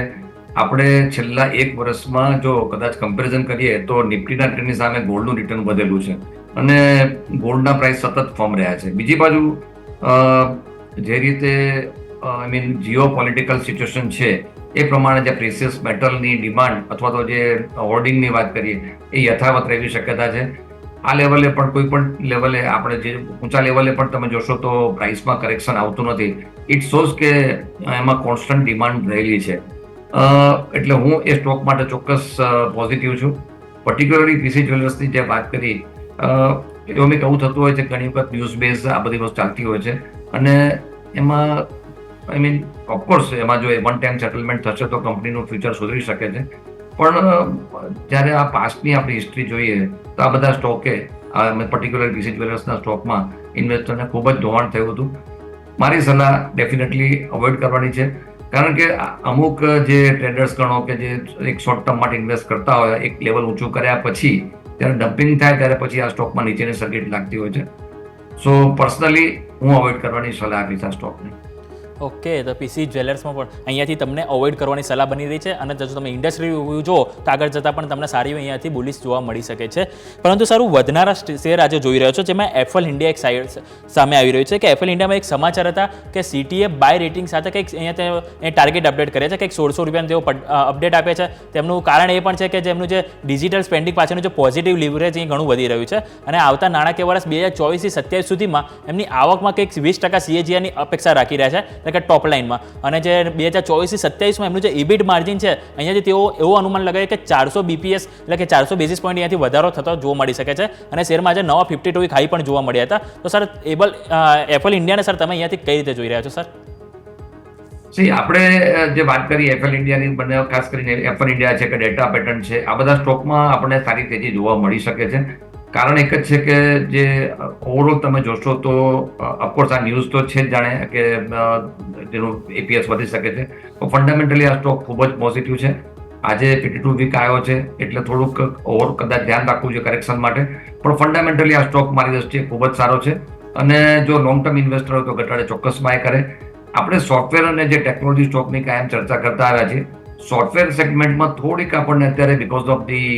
આપણે છેલ્લા 1 વર્ષમાં જો કદાચ કમ્પેરિઝન કરીએ તો નિફ્ટીના ટ્રેન્ડની સામે ગોલ્ડનું રિટર્ન વધેલું છે અને ગોલ્ડના પ્રાઇસ સતત ફોર્મ રહ્યા છે. બીજી બાજુ જે રીતે I mean Jio political situation છે એ પ્રમાણે જે પ્રેશિયસ મેટલની ડિમાન્ડ અથવા તો જે હોર્ડિંગની વાત કરીએ એ યથાવત રહેવી શક્યતા છે. આ લેવલે પણ કોઈ પણ લેવલે આપણે જે ઊંચા લેવલે પણ તમે જોશો તો પ્રાઇસમાં કરેક્શન આવતું નથી. ઇટ શોઝ કે એમાં કોન્સ્ટન્ટ ડિમાન્ડ રહેલી છે. એટલે હું એ સ્ટોક માટે ચોક્કસ પોઝિટિવ છું. પર્ટિક્યુલરલી પીસી જ્વેલર્સની જે વાત કરી એવું મેં કહું થતું હોય છે ઘણી વખત ન્યૂઝ બેઝ આ બધી વસ્તુ ચાલતી હોય છે અને એમાં આઈ મીન ઓફકોર્સ એમાં જો વન ટાઈમ સેટલમેન્ટ થશે તો કંપનીનું ફ્યુચર સુધરી શકે છે. પણ જ્યારે આ પાસ્ટની આપણી હિસ્ટ્રી જોઈએ તો આ બધા સ્ટોકે પર્ટિક્યુલર પીસી જ્વેલર્સના સ્ટોકમાં ઇન્વેસ્ટરને ખૂબ જ ધોવાણ થયું હતું. મારી સલાહ ડેફિનેટલી અવોઇડ કરવાની છે. કારણ કે અમુક જે ટ્રેડર્સ ગણો કે જે એક શોર્ટ ટર્મ માટે ઇન્વેસ્ટ કરતા હોય એક લેવલ ઊંચું કર્યા પછી જ્યારે ડમ્પિંગ થાય ત્યારે પછી આ સ્ટોકમાં નીચેની સર્કિટ લાગતી હોય છે. સો પર્સનલી હું અવોઇડ કરવાની સલાહ આપીશ આ સ્ટોકને. ઓકે, તો પીસી જ્વેલર્સમાં પણ અહીંયાથી તમને અવોઇડ કરવાની સલાહ બની રહી છે અને જો તમે ઇન્ડસ્ટ્રી વ્યૂ જુઓ તો આગળ જતાં પણ તમને સારી અહીંયાથી બુલિશ જોવા મળી શકે છે. પરંતુ સારું વધનારા શેર આજે જોઈ રહ્યો છો જેમાં એફએલ ઇન્ડિયા એક સાઈડ સામે આવી રહ્યું છે કે એફએલ ઇન્ડિયામાં એક સમાચાર હતા કે સીટીએ બાય રેટિંગ સાથે કંઈક અહીંયા ટાર્ગેટ અપડેટ કરે છે કંઈક 1600 રૂપિયાનું તેઓ અપડેટ આપે છે. તેમનું કારણ એ પણ છે કે જેમનું જે ડિજિટલ સ્પેન્ડિંગ પાછળનું જે પોઝિટિવ લિવરેજ અહીં ઘણું વધી રહ્યું છે અને આવતા નાણાકીય વર્ષ 2024-27 સુધીમાં એમની આવકમાં કંઈક 20% CAGRની અપેક્ષા રાખી રહ્યા છે. એટલે કે ટોપ લાઇનમાં અને જે 2024-27માં એમનું જે ઇબિટ માર્જિન છે અહીંયાથી તેઓ એવું અનુમાન લગાવે કે 400 BPS એટલે કે 400 બેઝિસ પોઈન્ટ અહીંયાથી વધારો થતો જોવા મળી શકે છે અને શેરમાં આજે નવા 52 વીક હાઈ પણ જોવા મળ્યા હતા. તો સર એફએલ ઇન્ડિયાને સર તમે અહીંયાથી કઈ રીતે જોઈ રહ્યા છો સર? આપણે જે વાત કરી એફએલ ઇન્ડિયાની બંને ખાસ કરીને એફએલ ઇન્ડિયા છે કે ડેટા પેટર્ન છે આ બધા સ્ટોકમાં આપણને સારી તેજી જોવા મળી શકે છે. કારણ એક જ છે કે જે ઓવરઓલ તમે જોશો તો ઓફકોર્સ આ ન્યૂઝ તો છે જ જાણે કે જેનું એપીએસ વધી શકે છે. તો ફંડામેન્ટલી આ સ્ટોક ખૂબ જ પોઝિટિવ છે. આજે 52 વીક આવ્યો છે એટલે થોડુંક ઓવર કદાચ ધ્યાન રાખવું છે કરેક્શન માટે, પણ ફંડામેન્ટલી આ સ્ટોક મારી દ્રષ્ટિએ ખૂબ જ સારો છે અને જો લોંગ ટર્મ ઇન્વેસ્ટર હોય તો ઘટાડે ચોક્કસ બાય કરે. આપણે સોફ્ટવેર અને જે ટેકનોલોજી સ્ટોકની કાયમ ચર્ચા કરતા આવ્યા છીએ. સોફ્ટવેર સેગમેન્ટમાં થોડીક આપણને અત્યારે બીકોઝ ઓફ ધી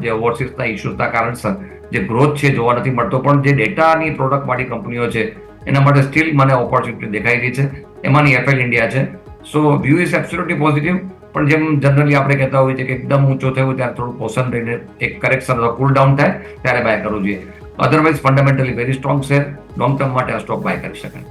જે ઓવરસીઝના ઇસ્યુઝના કારણસર જે ગ્રોથ છે જોવા નથી મળતો, પણ જે ડેટાની પ્રોડક્ટવાળી કંપનીઓ છે એના માટે સ્ટીલ મને ઓપોર્ચ્યુનિટી દેખાઈ રહી છે. એમાંની એફએલ ઇન્ડિયા છે. સો વ્યૂ ઇઝ એબ્સોલ્યુટલી પોઝિટિવ, પણ જેમ જનરલી આપણે કહેતા હોઈએ છીએ કે એકદમ ઊંચો થયું ત્યારે થોડું પોઝન રહીને એક કરેક્શન અથવા કુલ ડાઉન થાય ત્યારે બાય કરવું જોઈએ. Otherwise fundamentally very strong share, long term માટે આ સ્ટોક બાય કરી શકાય.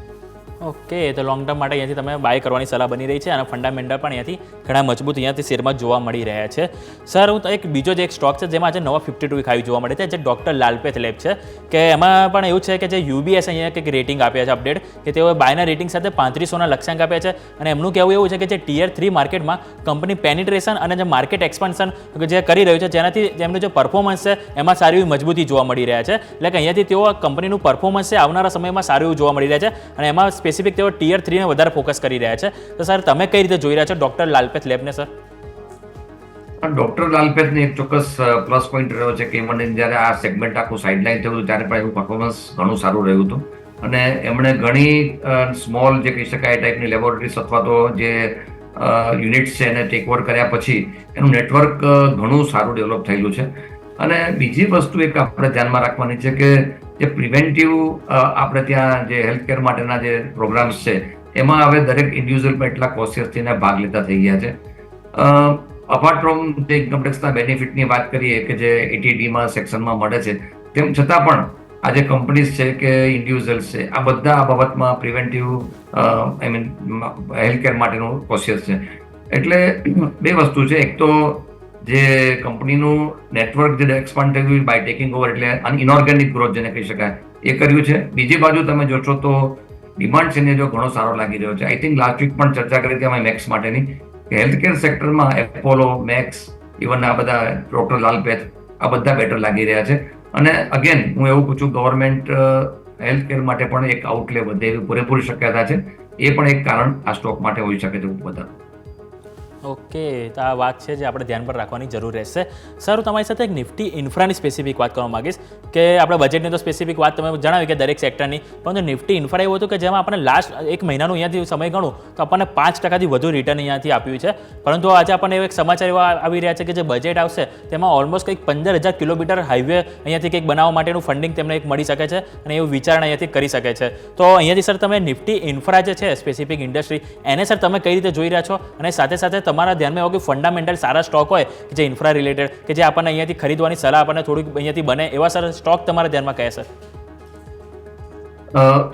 ઓકે, તો લોંગ ટર્મ માટે અહીંયાથી તમે બાય કરવાની સલાહ બની રહી છે અને ફંડામેન્ટલ પણ અહીંયાથી ઘણા મજબૂત અહીંયાથી શેરમાં જોવા મળી રહ્યા છે. સર, હું એક બીજો જે એક સ્ટોક છે જેમાં આજે નવા 52 વીક હાઈ જોવા મળે છે, જે ડૉક્ટર લાલપેથ લેબ છે, કે એમાં પણ એવું છે કે જે UBS અહીંયા કંઈક રેટિંગ આપ્યા છે અપડેટ, કે તેઓએ બાયના રેટિંગ સાથે 3500ના લક્ષ્યાંક આપ્યા છે અને એમનું કહેવું એવું છે કે જે Tier 3 માર્કેટમાં કંપની પેનિટ્રેશન અને જે માર્કેટ એક્સપાન્શન જે કરી રહ્યું છે, જેનાથી જેમનું જે પરફોર્મન્સ છે એમાં સારી એવી મજબૂતી જોવા મળી રહ્યા છે. એટલે કે અહીંયાથી તેઓ કંપનીનું પરફોર્મન્સ છે આવનારા સમયમાં સારું એવું જોવા મળી રહ્યા છે અને એમાં સ્પેસિફિક તેઓ Tier 3 ને વધારે ફોકસ કરી રહ્યા છે. તો સર, તમે કઈ રીતે જોઈ રહ્યા છો ડૉક્ટર લાલપેથ લેબને? સર, ડોક્ટર લાલપેથને એક ચોક્કસ પ્લસ પોઈન્ટ રહ્યો છે કે મને જ્યારે આ સેગમેન્ટ આખું સાઇડલાઇન થયું હતું ત્યારે પણ એનું પરફોર્મન્સ ઘણું સારું રહ્યું હતું અને એમણે ઘણી સ્મોલ જે કહી શકાય ટાઈપની લેબોરેટરીઝ અથવા તો જે યુનિટ્સ છે એને ટેક ઓવર કર્યા પછી એનું નેટવર્ક ઘણું સારું ડેવલપ થયેલું છે. અને બીજી વસ્તુ એક આપણે ધ્યાનમાં રાખવાની છે કે જે પ્રિવેન્ટિવ આપણે ત્યાં જે હેલ્થકેર માટેના જે પ્રોગ્રામ્સ છે એમાં હવે દરેક ઇન્ડિવિજ્યુઅલ પણ એટલા કોન્શિયસ થઈને ભાગ લેતા થઈ ગયા છે. અપાર્ટ ફ્રોમ જે ઇન્કમ ટેક્સના બેનિફિટની વાત કરીએ કે જે ATDમાં સેક્શનમાં મળે છે, તેમ છતાં પણ આ જે કંપનીઝ છે કે ઇન્ડિવિજ્યુઅલ્સ છે આ બધા આ બાબતમાં પ્રિવેન્ટિવ હેલ્થકેર માટેનું કોન્શિયસ છે. એટલે બે વસ્તુ છે, એક તો જે કંપનીનું નેટવર્ક જે એક્સપાન્ડ થયું બાય ટેકિંગ ઓવર એટલે ઇનઓર્ગેનિક ગ્રોથ જેને કહી શકાય એ કર્યું છે. બીજી બાજુ તમે જોશો તો ડિમાન્ડ સિનેરિયો ઘણો સારો લાગી રહ્યો છે. આઈ થિંક લાસ્ટ વીક પણ ચર્ચા કરી હતી અમે મેક્સ માટેની કે હેલ્થકેર સેક્ટરમાં એપોલો, મેક્સ, ઇવન આ બધા ડોક્ટર લાલપેથ આ બધા બેટર લાગી રહ્યા છે. અને અગેન હું એવું પૂછું, ગવર્મેન્ટ હેલ્થકેર માટે પણ એક આઉટલે વધે એવી પૂરેપૂરી શક્યતા છે. એ પણ એક કારણ આ સ્ટોક માટે હોઈ શકે છે વધારે. ઓકે, તો આ વાત છે જે આપણે ધ્યાન પર રાખવાની જરૂર રહેશે. સર, હું તમારી સાથે એક નિફ્ટી ઇન્ફ્રાની સ્પેસિફિક વાત કરવા માંગીશ કે આપણે બજેટની તો સ્પેસિફિક વાત તમે જણાવી કે દરેક સેક્ટરની, પરંતુ નિફ્ટી ઇન્ફ્રા એવું હતું કે જેમાં આપણને લાસ્ટ એક મહિનાનું અહીંયાથી સમય ગણું તો આપણને 5%થી વધુ રિટર્ન અહીંયાથી આપ્યું છે. પરંતુ આજે આપણને એક સમાચાર એવા આવી રહ્યા છે કે જે બજેટ આવશે તેમાં ઓલમોસ્ટ કંઈક 15,000 કિલોમીટર હાઈવે અહીંયાથી કંઈક બનાવવા માટેનું ફંડિંગ તેમને એક મળી શકે છે અને એવું વિચારણા અહીંયાથી કરી શકે છે. તો અહીંયાથી સર તમે નિફ્ટી ઇન્ફ્રા જે છે સ્પેસિફિક ઇન્ડસ્ટ્રી એને સર તમે કઈ રીતે જોઈ રહ્યા છો અને સાથે સાથે તમારા ધ્યાનમાં એવો કે ફંડામેન્ટલ સારા સ્ટોક હોય કે જે ઇન્ફ્રા રિલેટેડ કે જે આપણને અહીંયાથી ખરીદવાની સલાહ આપણને થોડીક અહીંયાથી બને એવા સર સ્ટોક તમારા ધ્યાનમાં કયા સર?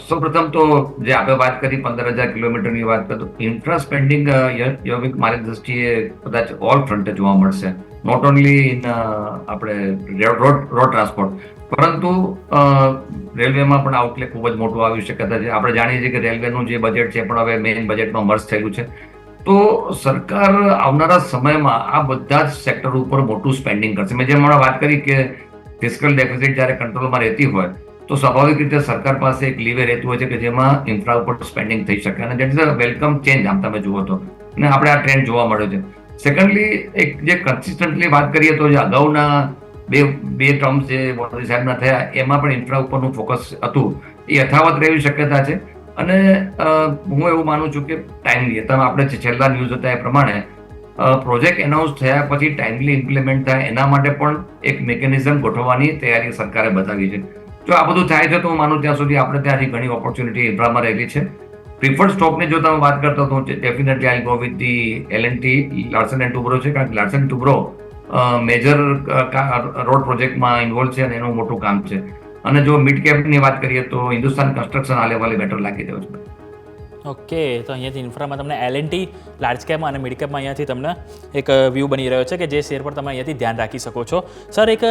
સૌપ્રથમ તો જે આપણે વાત કરી 15,000 કિલોમીટરની વાત કરીએ તો ઇન્ફ્રા સ્પેન્ડિંગ મારી દ્રષ્ટિએ કદાચ ઓલ ફ્રન્ટે જોવા મળશે, નોટ ઓનલી ઇન આપણે રોડ ટ્રાન્સપોર્ટ, પરંતુ રેલવેમાં પણ આઉટલે ખૂબ જ મોટું આવી શક્યતા છે. આપણે જાણીએ છીએ કે રેલવેનું જે બજેટ છે પણ હવે મેઇન બજેટમાં મર્જ થયેલું છે. તો સરકાર આવનારા સમયમાં આ બધા જ સેક્ટર ઉપર મોટું સ્પેન્ડિંગ કરશે. મેં જેમ હમણાં વાત કરી કે ફિસ્કલ ડેફિસિટ જ્યારે કંટ્રોલમાં રહેતી હોય તો સ્વાભાવિક રીતે સરકાર પાસે એક લીવે રહેતું હોય છે કે જેમાં ઇન્ફ્રા ઉપર સ્પેન્ડિંગ થઈ શકે અને that is a welcome change આમ તમે જુઓ તો, અને આપણે આ ટ્રેન્ડ જોવા મળ્યો છે. સેકન્ડલી, એક જે કન્સિસ્ટન્ટલી વાત કરીએ તો જે અગાઉના બે ટર્મ્સ જે મોદી સાહેબના થયા એમાં પણ ઇન્ફ્રા ઉપરનું ફોકસ હતું એ યથાવત રહેવી શક્યતા છે. અને હું એવું માનું છું કે ટાઈમલી તમે આપણે છેલ્લા ન્યૂઝ હતા એ પ્રમાણે પ્રોજેક્ટ એનાઉન્સ થયા પછી ટાઈમલી ઇમ્પ્લિમેન્ટ થાય એના માટે પણ એક મિકેનિઝમ ગોઠવવાની તૈયારી સરકારે બતાવી છે. જો આ બધું થાય છે તો હું માનું ત્યાં સુધી આપણે ત્યાં હજી ઘણી ઓપોર્ચ્યુનિટી ઇન્ફ્રામાં રહેલી છે. પ્રિફર્ડ સ્ટોકની જો તમે વાત કરતા તો definitely I go with the L&T Larsen and Toubro છે, કારણ કે Larsen and Toubro major road પ્રોજેક્ટમાં ઇન્વોલ્વ છે અને એનું મોટું કામ છે. અને જો મિડ કેપની વાત કરીએ તો હિન્દુસ્તાન કન્સ્ટ્રક્શન આ લેવલે બેટર લાગી રહ્યો છે. ઓકે, તો અહીંયાથી ઇન્ફ્રામાં તમને L&T લાર્જ કેપમાં અને મિડ કેપમાં અહીંયાથી તમને એક વ્યૂ બની રહ્યો છે કે જે શેર પર તમે અહીંયાથી ધ્યાન રાખી શકો છો. સર, એક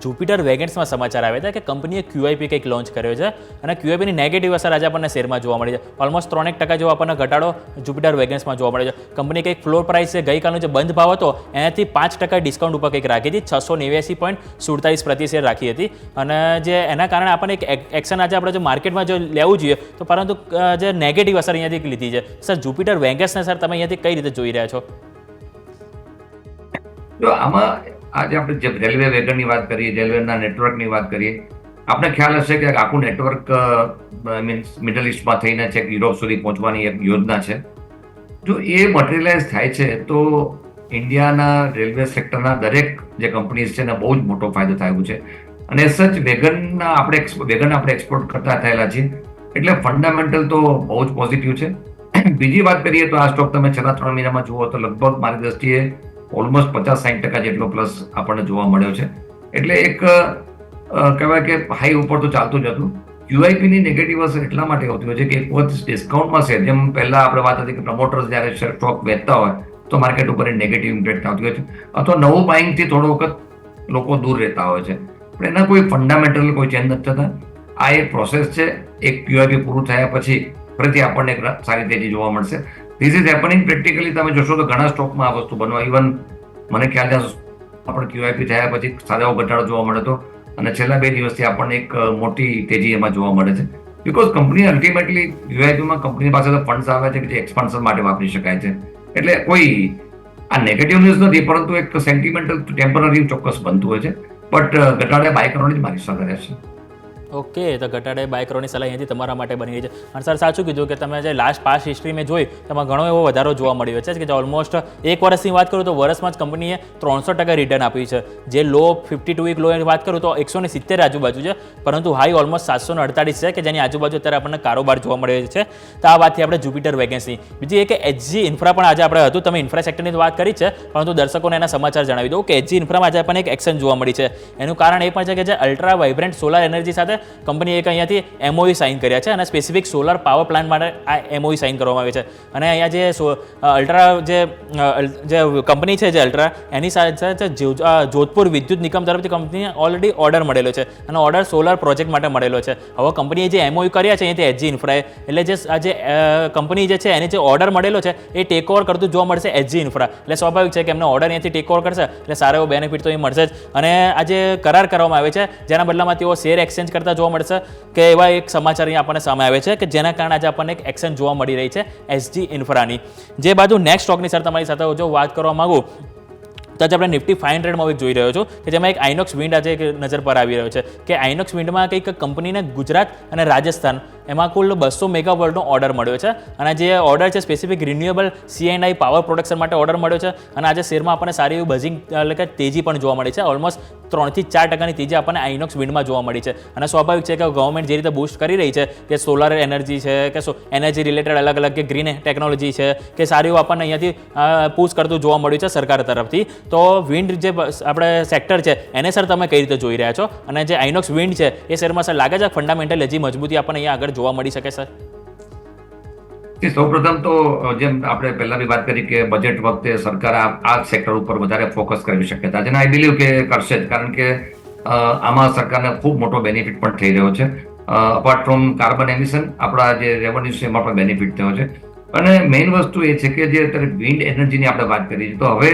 જુપિટર વેગન્સમાં સમાચાર આવ્યા હતા કે કંપનીએ QIP કંઈક લોન્ચ કર્યો છે અને QIPની નેગેટિવ અસર આજે આપણને શેરમાં જોવા મળી છે. ઓલમોસ્ટ 3% જેવો આપણને ઘટાડો જુપિટર વેગન્સમાં જોવા મળે છે. કંપની કંઈક ફ્લોર પ્રાઇસ છે ગઈકાલનો જે બંધ ભાવ હતો એનાથી 5% ડિસ્કાઉન્ટ ઉપર કંઈક રાખી હતી, 689.47 પ્રતિ શેર રાખી હતી. અને જે એના કારણે આપણને એક એક્શન આજે આપણે જો માર્કેટમાં જો લેવું જોઈએ તો પરંતુ જે નેગેટિવ અસર અહીંયાથી લીધી છે. સર, જુપિટર વેગન્સને સર તમે અહીંયાથી કઈ રીતે જોઈ રહ્યા છો? જો આમાં આજે આપણે જે રેલવે વેગનની વાત કરીએ, રેલવેના નેટવર્કની વાત કરીએ, આપણે ખ્યાલ હશે કે આખું નેટવર્ક મીન્સ મિડલ ઇસ્ટમાં થઈને છે યુરોપ સુધી પહોંચવાની એક યોજના છે. જો એ મટીરિયલાઇઝ થાય છે તો ઇન્ડિયાના રેલવે સેક્ટરના દરેક જે કંપનીઝ છે એને બહુ જ મોટો ફાયદો થયો છે. અને સચ વેગન આપણે એક્સપોર્ટ કરતા થયેલા છીએ, એટલે ફંડામેન્ટલ તો બહુ જ પોઝિટિવ છે. બીજી વાત કરીએ તો આ સ્ટોક તમે છેલ્લા 3 મહિનામાં જુઓ તો લગભગ મારી દ્રષ્ટિએ ઓલમોસ્ટ 50-60% જેટલો પ્લસ આપણને જોવા મળ્યો છે. એટલે એક કહેવાય કે હાઈ ઉપર તો ચાલતું જ હતું. QIP ની નેગેટિવ અસર એટલા માટે હોતી હોય છે કે એક વખત ડિસ્કાઉન્ટમાં છે, જેમ પહેલા આપણે વાત હતી કે પ્રમોટર્સ જ્યારે સ્ટોક વેચતા હોય તો માર્કેટ ઉપર નેગેટિવ ઇમ્પેક્ટ આવતી હોય છે, અથવા નવું બાઇંગથી થોડો વખત લોકો દૂર રહેતા હોય છે, પણ એના કોઈ ફંડામેન્ટલ કોઈ ચેન્જ નથી થતા. આ એક પ્રોસેસ છે. એક QIP પૂરું થયા પછી ફરીથી આપણને એક સારી તેજી જોવા મળશે. This is happening practically. તમે જોશો તો ઘણા સ્ટોકમાં આ વસ્તુ બનવા, ઇવન મને ખ્યાલ છે આપણે QIP થયા પછી સારો ઘટાડો જોવા મળે તો, અને છેલ્લા 2 દિવસથી આપણને એક મોટી તેજી એમાં જોવા મળે છે. બીકોઝ કંપની અલ્ટિમેટલી QIPમાં કંપની પાસે તો ફંડ્સ આવે છે કે જે એક્સપાન્શન માટે વાપરી શકાય છે. એટલે કોઈ આ નેગેટિવ ન્યૂઝ નથી, પરંતુ એક સેન્ટિમેન્ટલ ટેમ્પરરી ચોક્કસ બનતું હોય છે. બટ ઘટાડે બાય કરવાની જ મારી સલાહ રહેશે. ઓકે, તો ઘટાડે બાય કરવાની સલાહ અહીંયાથી તમારા માટે બની રહી છે. અને સર સાચું કીધું કે તમે જે પાસ્ટ હિસ્ટ્રી મેં જોઈ તેમાં ઘણો એવો વધારો જોવા મળ્યો છે કે ઓલમોસ્ટ 1 વર્ષની વાત કરું તો વર્ષમાં જ કંપનીએ 300% રિટર્ન આપ્યું છે. જે લો 52 વીક લોની વાત કરું તો 170 આજુબાજુ છે, પરંતુ હાઈ ઓલમોસ્ટ 748 છે કે જેની આજુબાજુ અત્યારે આપણને કારોબાર જોવા મળે છે. તો આ વાતથી આપણે જુપિટર વેગન્સી. બીજી એ કે HG ઇન્ફ્રા પણ આજે આપણે હતું, તમે ઇન્ફ્રા સેક્ટરની વાત કરી છે, પરંતુ દર્શકોને એના સમાચાર જણાવી દઉં કે HG ઇન્ફ્રામાં આજે આપણને એક એક્શન જોવા મળી છે. એનું કારણ એ પણ છે કે જે અલ્ટ્રા વાઇબ્રન્ટ સોલાર એનર્જી સાથે કંપની એક અહીંયાથી MOU સાઇન કર્યા છે, અને સ્પેસિફિક સોલાર પાવર પ્લાન્ટ માટે આ MOU સાઇન કરવામાં આવી છે. અને અહીંયા જે અલ્ટ્રા જે કંપની છે જે અલ્ટ્રા, એની સાથે જોધપુર વિદ્યુત નિગમ તરફથી કંપનીને ઓલરેડી ઓર્ડર મળેલો છે, અને ઓર્ડર સોલાર પ્રોજેક્ટ માટે મળેલો છે. હવે કંપનીએ જે MOU કર્યા છે અહીંયાથી HG ઇન્ફ્રાએ, એટલે જે આ જે કંપની જે છે એને જે ઓર્ડર મળેલો છે એ ટેક ઓવર કરતું જોવા મળશે HG ઇન્ફ્રા. એટલે સ્વાભાવિક છે કે એમને ઓર્ડર અહીંયાથી ટેક ઓવર કરશે એટલે સારો એવો બેનિફિટ તો એ મળશે જ. અને આ જે કરાર કરવામાં આવે છે જેના બદલામાં તેઓ શેર એક્સચેન્જ કરતા જોવા મળશે કે એવા એક સમાચાર અહીંયા આપણને સામે આવે છે કે જેના કારણે આજે આપણને એક એક્શન જોવા મળી રહી છે HG ઇન્ફ્રાની. જે બાજુ નેક્સ્ટ સ્ટોકની સર તમારી સાથે જો વાત કરવા માંગુ તો આજે આપણે નિફ્ટી 500માં જોઈ રહ્યો છું કે જેમાં એક આઇનોક્સ વિન્ડ આજે એક નજર પર આવી રહ્યો છે કે આઇનોક્સ વિન્ડમાં કંઈક કંપનીને ગુજરાત અને રાજસ્થાન એમાં કુલ 200 મેગાવોલ્ટનો ઓર્ડર મળ્યો છે. અને જે ઓર્ડર છે specific renewable C&I power production માટે ઓર્ડર મળ્યો છે. અને આજે શેરમાં આપણને સારી એવી બઝિંગ એટલે કે તેજી પણ જોવા મળી છે. ઓલમોસ્ટ 3 થી 4% તેજી આપણને આઇનોક્સ વિન્ડમાં જોવા મળી છે. અને સ્વાભાવિક છે કે ગવર્મેન્ટ જે રીતે બૂસ્ટ કરી રહી છે કે સોલાર એનર્જી છે કે એનર્જી રિલેટેડ અલગ અલગ કે ગ્રીન ટેકનોલોજી છે કે સારી એવું આપણને અહીંયાથી પુશ કરતું જોવા મળ્યું છે સરકાર તરફથી. તો વિન્ડ જે આપણે સેક્ટર છે એને સર તમે કઈ રીતે જોઈ રહ્યા છો, અને જે આઇનોક્સ વિન્ડ છે એ શેરમાં સર લાગે છે ફંડામેન્ટલ હજી મજબૂતી આપણને અહીંયા આગળ જોવા મળી શકે સર? સૌપ્રથમ તો જેમ આપણે પહેલા બી વાત કરી કે બજેટ વખતે સરકાર આ સેક્ટર ઉપર વધારે ફોકસ કરી શક્યતા છે, અને આઈ બિલીવ કે કરશે જ, કારણ કે આમાં સરકારને ખૂબ મોટો બેનિફિટ પણ થઈ રહ્યો છે. અપાર્ટ ફ્રોમ કાર્બન એમિશન આપણા જે રેવન્યુ છે એમાં પણ બેનિફિટ થયો છે. અને મેઇન વસ્તુ એ છે કે જે અત્યારે વિન્ડ એનર્જીની આપણે વાત કરી છે, તો હવે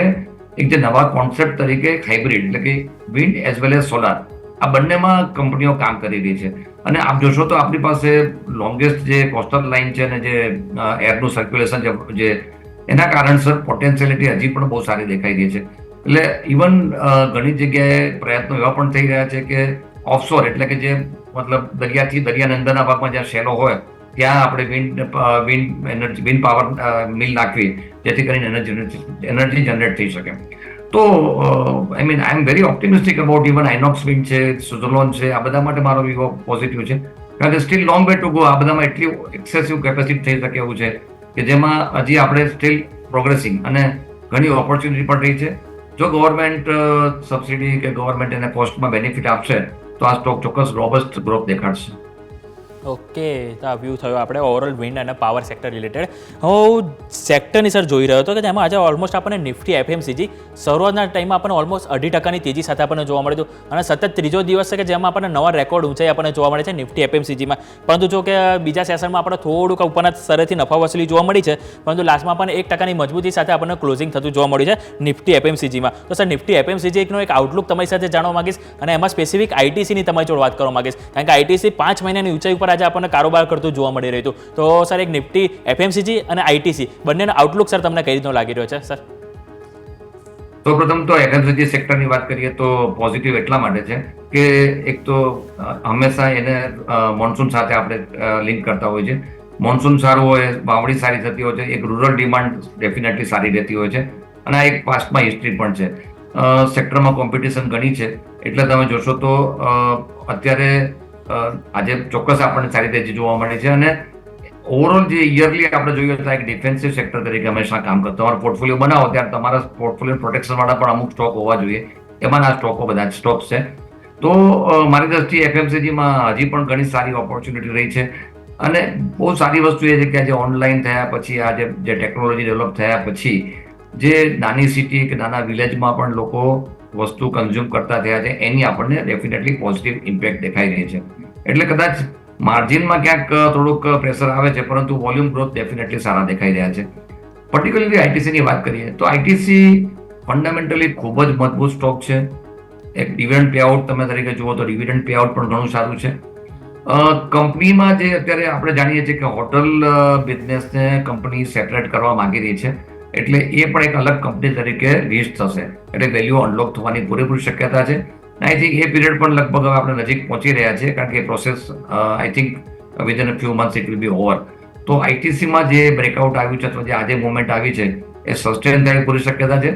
એક જે નવા કોન્સેપ્ટ તરીકે હાઇબ્રિડ એટલે કે wind as well as solar આ બંનેમાં કંપનીઓ કામ કરી રહી છે. અને આપ જોશો તો આપણી પાસે લોંગેસ્ટ જે કોસ્ટલ લાઇન છે અને જે એરનું સર્ક્યુલેશન જે એના કારણસર પોટેન્શિયલિટી હજી પણ બહુ સારી દેખાઈ રહી છે. એટલે ઇવન ઘણી જગ્યાએ પ્રયત્નો એવા પણ થઈ રહ્યા છે કે ઓફશોર એટલે કે જે મતલબ દરિયાથી દરિયાના અંદરના ભાગમાં જ્યાં શેલો હોય ત્યાં આપણે વિન્ડ પાવર મિલ નાખવી જેથી કરીને એનર્જી જનરેટ થઈ શકે. તો I mean I am very optimistic about even INOX wind છે, સુઝલોન છે, આ બધા માટે મારો વિવો પોઝિટિવ છે. કારણ કે steel long way to go. આ બધામાં એટલી એક્સેસિવ કેપેસિટી થઈ શકે એવું છે કે જેમાં હજી આપણે સ્ટીલ પ્રોગ્રેસિંગ અને ઘણી ઓપોર્ચ્યુનિટી પણ રહી છે. જો ગવર્મેન્ટ સબસિડી કે ગવર્મેન્ટ એને કોસ્ટમાં બેનિફિટ આપશે તો આ સ્ટોક ચોક્કસ રોબસ્ટ ગ્રોથ દેખાડશે. ઓકે, તો આ વ્યૂ થયો આપણે ઓવરઓલ વિન્ડ અને પાવર સેક્ટર રિલેટેડ. હું સેક્ટરની સર જોઈ રહ્યો હતો કે તેમાં આજે ઓલમોસ્ટ આપણને નિફ્ટી FMCG શરૂઆતના ટાઈમમાં આપણને ઓલમોસ્ટ 2.5% તેજી સાથે આપણને જોવા મળ્યું હતું, અને સતત ત્રીજો દિવસ છે કે જેમાં આપણને નવા રેકોર્ડ ઊંચાઈ આપણને જોવા મળે છે નિફ્ટી FMCGમાં. પરંતુ જો કે બીજા સેશનમાં આપણે થોડુંક ઉપરના સ્તરેથી નફા વસૂલી જોવા મળી છે, પરંતુ લાસ્ટમાં આપણને 1% મજબૂતી સાથે આપણને ક્લોઝિંગ થતું જોવા મળ્યું છે નિફ્ટી FMCGમાં. તો સર નિફ્ટી FMCG એકનો એક આઉટલુક તમારી સાથે જાણવા માંગીશ, અને એમાં સ્પેસિફિક ITCની તમારી જોડે વાત કરવા માંગીશ, કારણ કે ITC 5 મહિનાની ઊંચાઈ ઉપર આજે આપણને કારોબાર કરતું જોવા મળી રહ્યું હતું. તો સર એક નિફ્ટી FMCG અને ITC બંનેનો આઉટલુક સર તમને કઈ રીતનો લાગી રહ્યો છે સર? તો પ્રથમ તો FMCG સેક્ટરની વાત કરીએ તો પોઝિટિવ એટલા માટે છે કે એક તો હંમેશા એને મોન્સૂન સાથે આપણે લિંક કરતા હોય છે. મોન્સૂન સારું હોય, વાવણી સારી થતી હોય છે, એક રૂરલ ડિમાન્ડ ડેફિનેટલી સારી રહેતી હોય છે, અને આ એક પાસ્ટમાં હિસ્ટ્રી પણ છે. સેક્ટરમાં કોમ્પિટિશન ઘણી છે, એટલે તમે જોશો તો અત્યારે આજે ચોક્કસ આપણને સારી તેજી જોવા મળે છે. અને ઓવરઓલ જે યરલી આપણે જોઈએ તો એક ડિફેન્સિવ સેક્ટર તરીકે હંમેશા કામ કરતો. તમારો પોર્ટફોલિયો બનાવો ત્યારે તમારા પોર્ટફોલિયો પ્રોટેક્શન વાળા પણ અમુક સ્ટોક હોવા જોઈએ, એમાંના સ્ટોકો બધા જ સ્ટોક્સ છે. તો મારી દ્રષ્ટિએ એફએમસીજીમાં હજી પણ ઘણી સારી ઓપોર્ચ્યુનિટી રહી છે. અને બહુ સારી વસ્તુ એ છે કે આજે ઓનલાઈન થયા પછી આજે જે ટેકનોલોજી ડેવલપ થયા પછી જે નાની સિટી કે નાના વિલેજમાં પણ લોકો વસ્તુ કન્ઝ્યુમ કરતા થયા છે, એની આપણને ડેફિનેટલી પોઝિટિવ ઇમ્પેક્ટ દેખાઈ રહી છે. એટલે કદાચ માર્જિનમાં ક્યાંક થોડુંક પ્રેશર આવે છે, પરંતુ વોલ્યુમ ગ્રોથ ડેફિનેટલી સારા દેખાઈ રહ્યા છે. પર્ટિક્યુલરલી આઈટીસીની વાત કરીએ તો આઈટીસી ફંડામેન્ટલી ખૂબ જ મજબૂત સ્ટોક છે. એક ડિવિડન્ડ પેઆઉટ તમે તરીકે જુઓ તો ડિવિડન્ડ પેઆઉટ પણ ઘણું સારું છે. કંપનીમાં જે અત્યારે આપણે જાણીએ છીએ કે હોટલ બિઝનેસને કંપની સેપરેટ કરવા માંગી રહી છે, એટલે એ પણ એક અલગ કંપની તરીકે લિસ્ટ થશે, એટલે વેલ્યુ અનલોક થવાની પૂરેપૂરી શક્યતા છે. આઈ થિંક એ પીરિયડ પણ લગભગ હવે આપણે નજીક પહોંચી રહ્યા છે, કારણ કે એ process I think within a few months it will be over. તો આઈટીસીમાં જે બ્રેકઆઉટ આવ્યું છે અથવા જે આજે મુવમેન્ટ આવી છે એ સસ્ટેન થવાની પૂરી શક્યતા છે.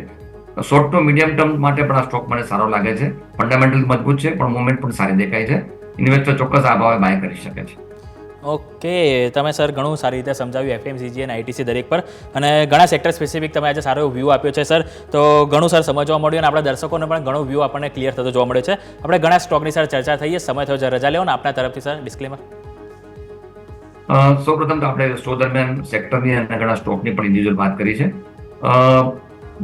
શોર્ટ ટુ મીડિયમ ટર્મ માટે પણ આ સ્ટોક મને સારો લાગે છે. ફંડામેન્ટલ મજબૂત છે, પણ મુવમેન્ટ પણ સારી દેખાય છે. ઇન્વેસ્ટર ચોક્કસ આ ભાવે બાય કરી શકે છે. ઓકે, તમે સર ઘણું સારી રીતે સમજાવ્યું એફએમસીજી અને આઈટીસી દરેક પર, અને ઘણા સેક્ટર સ્પેસિફિક તમે આજે સારો વ્યૂ આપ્યો છે સર. તો ઘણું સર સમજવા મળ્યું અને આપણા દર્શકોને પણ ઘણો વ્યૂ આપણને ક્લિયર થતો જોવા મળ્યો છે. આપણે ઘણા સ્ટોકની સર ચર્ચા થઈએ, સમય થયો છે રજા લેવાનો. આપના તરફથી સર ડિસ્ક્લેમર. સૌપ્રથમ તો આપણે શો દરમિયાન સેક્ટરની અને ઘણા સ્ટોકની પણ ઇન્ડિવિજ્યુઅલ વાત કરી છે.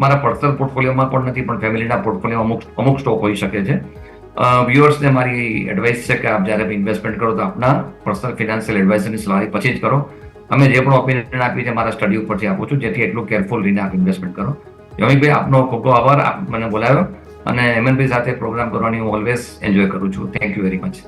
મારા પર્સનલ પોર્ટફોલિયોમાં પણ નથી, પણ ફેમિલીના પોર્ટફોલિયોમાં અમુક સ્ટોક હોઈ શકે છે. વ્યુઅર્સને મારી એડવાઇસ છે કે આપ જ્યારે ઇન્વેસ્ટમેન્ટ કરો તો આપના પર્સનલ ફિનાન્શિયલ એડવાઇઝરની સલાહ પછી જ કરો. અમે જે પણ ઓપિનિયન આપી છે મારા સ્ટડી ઉપરથી આપું છું, જેથી એટલું કેરફુલ રહીને આપ ઇન્વેસ્ટમેન્ટ કરો. યોમિકભાઈ, આપનો ખૂબ ખૂબ આભાર, આપ મને બોલાવ્યો અને હેમંતભાઈ સાથે પ્રોગ્રામ કરવાની હું ઓલવેઝ એન્જોય કરું છું. Thank you very much.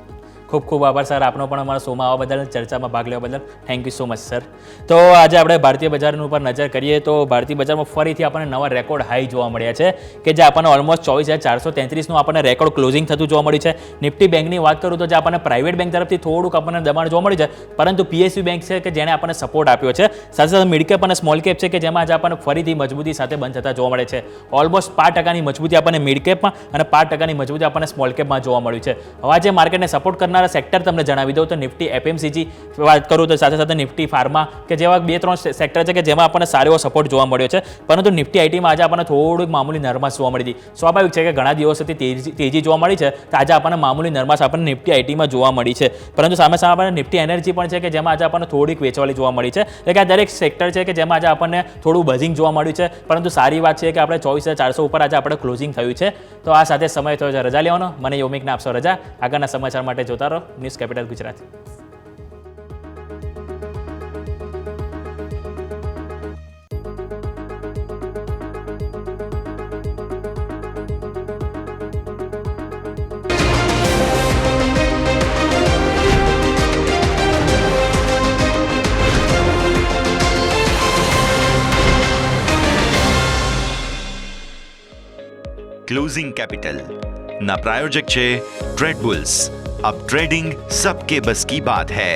ખૂબ ખૂબ આભાર સર આપનો પણ અમારા શોમાં આવવા બદલ, ચર્ચામાં ભાગ લેવા બદલ thank you so much sir. તો આજે આપણે ભારતીય બજારની ઉપર નજર કરીએ તો ભારતીય બજારમાં ફરીથી આપણને નવા રેકોર્ડ હાઈ જોવા મળ્યા છે, કે જે આપણને ઓલમોસ્ટ 24,433નું આપણને રેકોર્ડ ક્લોઝિંગ થતું જોવા મળ્યું છે. નિફ્ટી બેંકની વાત કરું તો જે આપણને પ્રાઇવેટ બેંક તરફથી થોડુંક આપણને દબાણ જોવા મળ્યું છે, પરંતુ પીએસયુ બેંક છે કે જેણે આપણને સપોર્ટ આપ્યો છે. સાથે સાથે મિડ કેપ અને સ્મોલ કેપ છે કે જેમાં આજે આપણને ફરીથી મજબૂતી સાથે બંધ થતા જોવા મળે છે. ઓલમોસ્ટ 5%ની મજબૂતી આપણને મિડ કેપમાં અને 5%ની મજબૂતી આપણને સ્મોલ કેપમાં જોવા મળ્યું છે. હવે આજે માર્કેટને સપોર્ટ કરનારા સેક્ટર તમને જણાવી દઉં તો નિફ્ટી એફએમસીજી વાત કરું તો સાથે સાથે નિફ્ટી ફાર્મા કે જેવા 2-3 સેક્ટર છે કે જેમાં આપણને સારો એવો સપોર્ટ જોવા મળ્યો છે. પરંતુ નિફ્ટી આઈટીમાં આજે આપણને થોડુંક મામૂલી નરમાશ જોવા મળી હતી. સ્વાભાવિક છે કે ઘણા દિવસોથી તેજી જોવા મળી છે, તો આજે આપણને મામૂલી નરમાશ આપણને નિફ્ટી આઈટીમાં જોવા મળી છે. પરંતુ સામે સામે આપણને નિફ્ટી એનર્જી પણ છે કે જેમાં આજે આપણને થોડીક વેચવાલી જોવા મળી છે. એટલે કે આ દરેક સેક્ટર છે કે જેમાં આજે આપણને થોડું બઝિંગ જોવા મળ્યું છે. પરંતુ સારી વાત છે કે આપણે 24,400 ઉપર આજે આપણે ક્લોઝિંગ થયું છે. તો આ સાથે સમય થયો છે રજા લેવાનો. મને યોમિકને આપશો રજા. આગળના સમાચાર માટે જોતા રહો news capital Gujarat. Closing capital ना प्रायोजक छे ट्रेड बुल्स. अब ट्रेडिंग सबके बस की बात है.